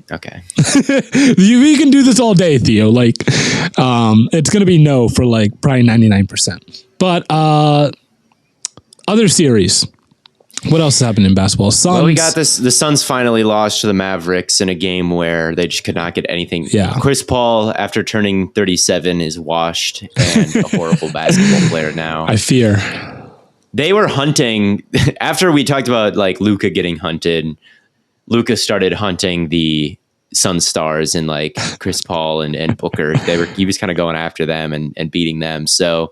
Okay. We can do this all day, Theo. Like, it's going to be no for like probably 99%. But other series. What else has happened in basketball? Suns. Well, we got this. The Suns finally lost to the Mavericks in a game where they just could not get anything. Yeah. Chris Paul, after turning 37, is washed and a horrible basketball player now. I fear. They were hunting after we talked about like Luka getting hunted. Luka started hunting the Sun stars and like Chris Paul and Booker. He was kind of going after them and beating them. So,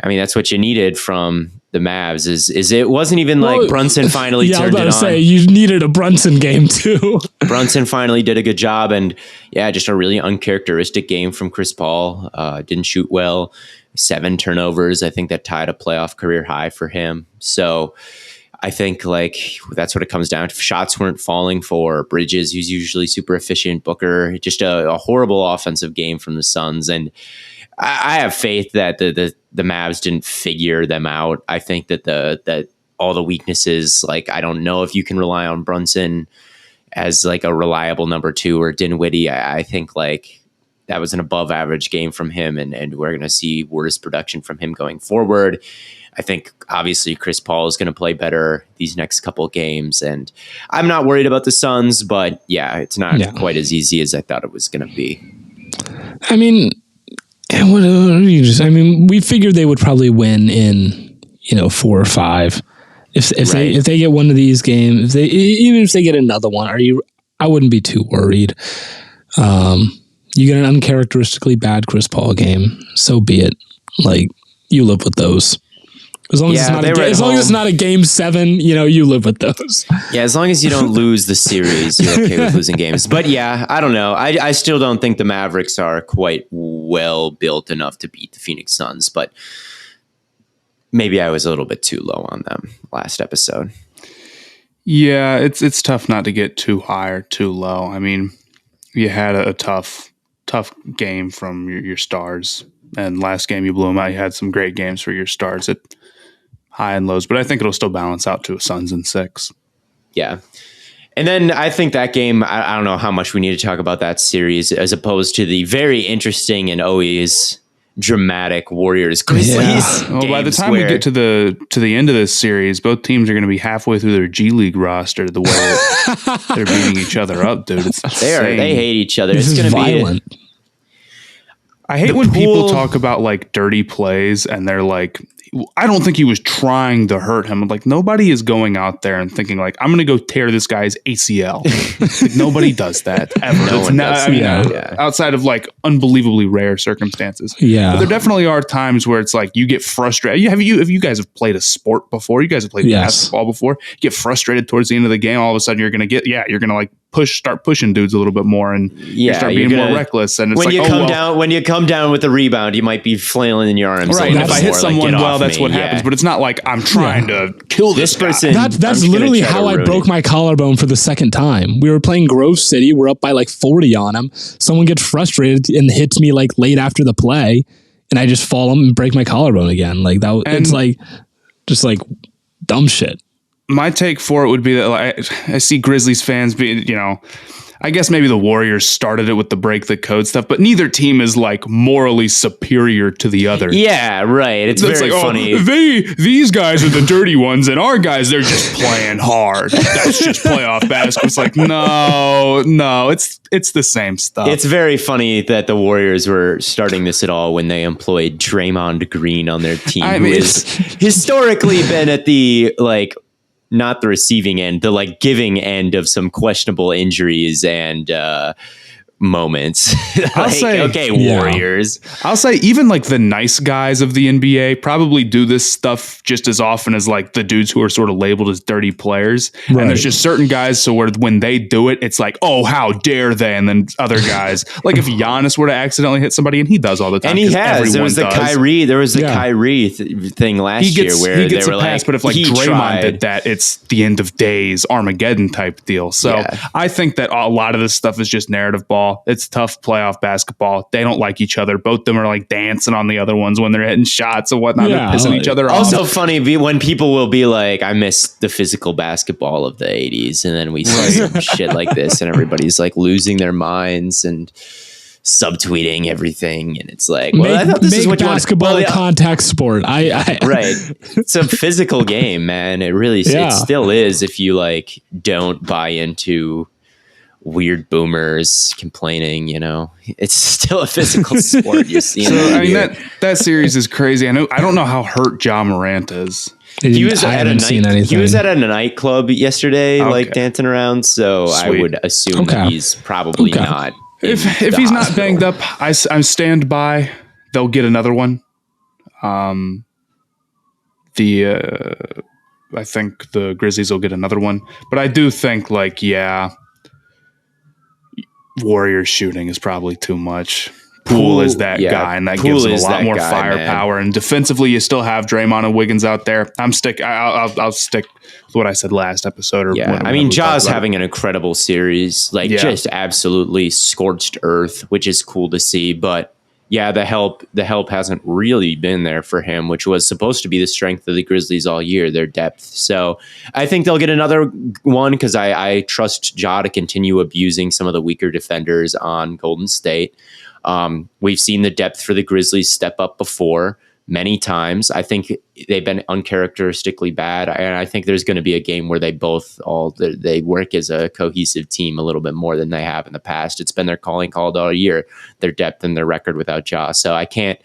I mean, that's what you needed from the Mavs. Is it wasn't even like Brunson finally turned it on. I was about to say, you needed a Brunson game too. Brunson finally did a good job, and yeah, just a really uncharacteristic game from Chris Paul. Didn't shoot well. 7 turnovers. I think that tied a playoff career high for him. So I think like that's what it comes down to. Shots weren't falling for Bridges, who's usually super efficient. Booker, just a horrible offensive game from the Suns. And I have faith that the Mavs didn't figure them out. I think that all the weaknesses, like I don't know if you can rely on Brunson as like a reliable number 2 or Dinwiddie. I think like that was an above average game from him, and we're going to see worse production from him going forward. I think obviously Chris Paul is going to play better these next couple of games, and I'm not worried about the Suns, but yeah, it's not quite as easy as I thought it was going to be. I mean, we figured they would probably win in 4 or 5. If they get one of these games, even if they get another one, I wouldn't be too worried. You get an uncharacteristically bad Chris Paul game, so be it. Like, you live with those. As long as it's not a game 7, you live with those. Yeah, as long as you don't lose the series, you're okay with losing games. But yeah, I don't know. I still don't think the Mavericks are quite well built enough to beat the Phoenix Suns, but maybe I was a little bit too low on them last episode. Yeah, it's tough not to get too high or too low. I mean, you had a tough game from your stars, and last game you blew them out. You had some great games for your stars at high and lows, but I think it'll still balance out to a Suns in 6. Yeah. And then I think that game, I don't know how much we need to talk about that series as opposed to the very interesting and always dramatic Warriors Grizzlies. Yeah. Well, by the time we get to the end of this series, both teams are going to be halfway through their G League roster the way that they're beating each other up, dude. It's insane. They hate each other. It's going to be violent. I hate when people talk about like dirty plays and they're like, I don't think he was trying to hurt him. Like, nobody is going out there and thinking like, I'm going to go tear this guy's ACL. Like, nobody does that ever. No one does. Outside of like unbelievably rare circumstances. Yeah. But there definitely are times where it's like you get frustrated. Have you guys have played a sport before? You guys have played basketball before. You get frustrated towards the end of the game. All of a sudden you're going to like start pushing dudes a little bit more, and you start being more reckless. And it's when you come down with the rebound, you might be flailing in your arms. Right. And if I hit someone that's what happens. But it's not like I'm trying to kill this person. That's literally how I broke my collarbone for the second time. We were playing Grove City. We're up by like 40 on them. Someone gets frustrated and hits me like late after the play, and I just fall and break my collarbone again. Like that. It's like just like dumb shit. My take for it would be that I see Grizzlies fans being, I guess maybe the Warriors started it with the break the code stuff, but neither team is like morally superior to the other. Yeah, right. It's very funny. These guys are the dirty ones, and our guys, they're just playing hard. That's just playoff basketball. It's like, no, it's the same stuff. It's very funny that the Warriors were starting this at all when they employed Draymond Green on their team, who has historically been at the not the receiving end, the giving end of some questionable injuries and moments. Warriors. I'll say even the nice guys of the NBA probably do this stuff just as often as the dudes who are sort of labeled as dirty players. Right. And there's just certain guys, so when they do it, it's like, oh, how dare they? And then other guys, if Giannis were to accidentally hit somebody, and he does all the time. And he has. There was the Kyrie thing last year where he gets a pass, but if Draymond did that, it's the end of days, Armageddon type deal. So I think that a lot of this stuff is just narrative ball. It's tough playoff basketball. They don't like each other. Both of them are dancing on the other ones when they're hitting shots and whatnot. They're pissing each other off. Also funny when people will be like, I miss the physical basketball of the 80s. And then we see some shit like this and everybody's losing their minds and subtweeting everything. And it's like, well, I thought this is what basketball a contact sport. Right. It's a physical game, man. It really it still is if you don't buy into weird boomers complaining, it's still a physical sport. You're seeing. So that series is crazy. I don't know how hurt Ja Morant is. He was at a nightclub yesterday, dancing around. So Sweet. I would assume that he's probably not. If he's not banged up, I stand by. They'll get another one. I think the Grizzlies will get another one, but I do think Warriors shooting is probably too much. Poole is that guy, and that gives him a lot more firepower. Man. And defensively, you still have Draymond and Wiggins out there. I'll stick with what I said last episode. Ja's having an incredible series, just absolutely scorched earth, which is cool to see. But the help hasn't really been there for him, which was supposed to be the strength of the Grizzlies all year, their depth. So I think they'll get another one because I trust Ja to continue abusing some of the weaker defenders on Golden State. We've seen the depth for the Grizzlies step up before many times. I think they've been uncharacteristically bad, and I think there's going to be a game where they work as a cohesive team a little bit more than they have in the past. It's been their calling card all year, their depth and their record without Ja. So I can't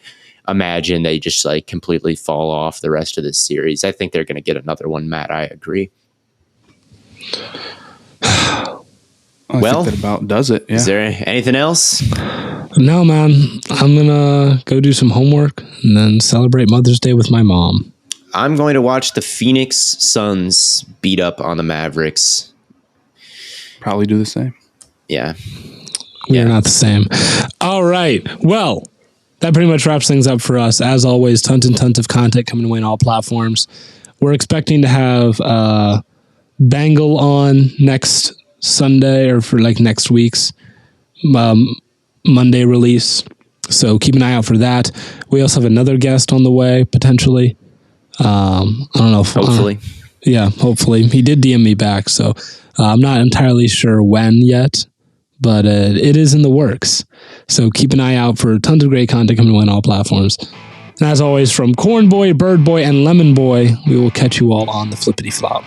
imagine they just completely fall off the rest of this series. I think they're going to get another one, Matt. I agree. I think that about does it. Yeah. Is there anything else? No, man. I'm going to go do some homework and then celebrate Mother's Day with my mom. I'm going to watch the Phoenix Suns beat up on the Mavericks. Probably do the same. Yeah. We're not the same. All right. Well, that pretty much wraps things up for us. As always, tons and tons of content coming away on all platforms. We're expecting to have Bangle on next Sunday or for next week's Monday release. So keep an eye out for that. We also have another guest on the way, potentially. I don't know. Hopefully. Hopefully. He did DM me back, so I'm not entirely sure when yet, but it is in the works. So keep an eye out for tons of great content coming on all platforms. And as always, from Corn Boy, Bird Boy, and Lemon Boy, we will catch you all on the flippity flop.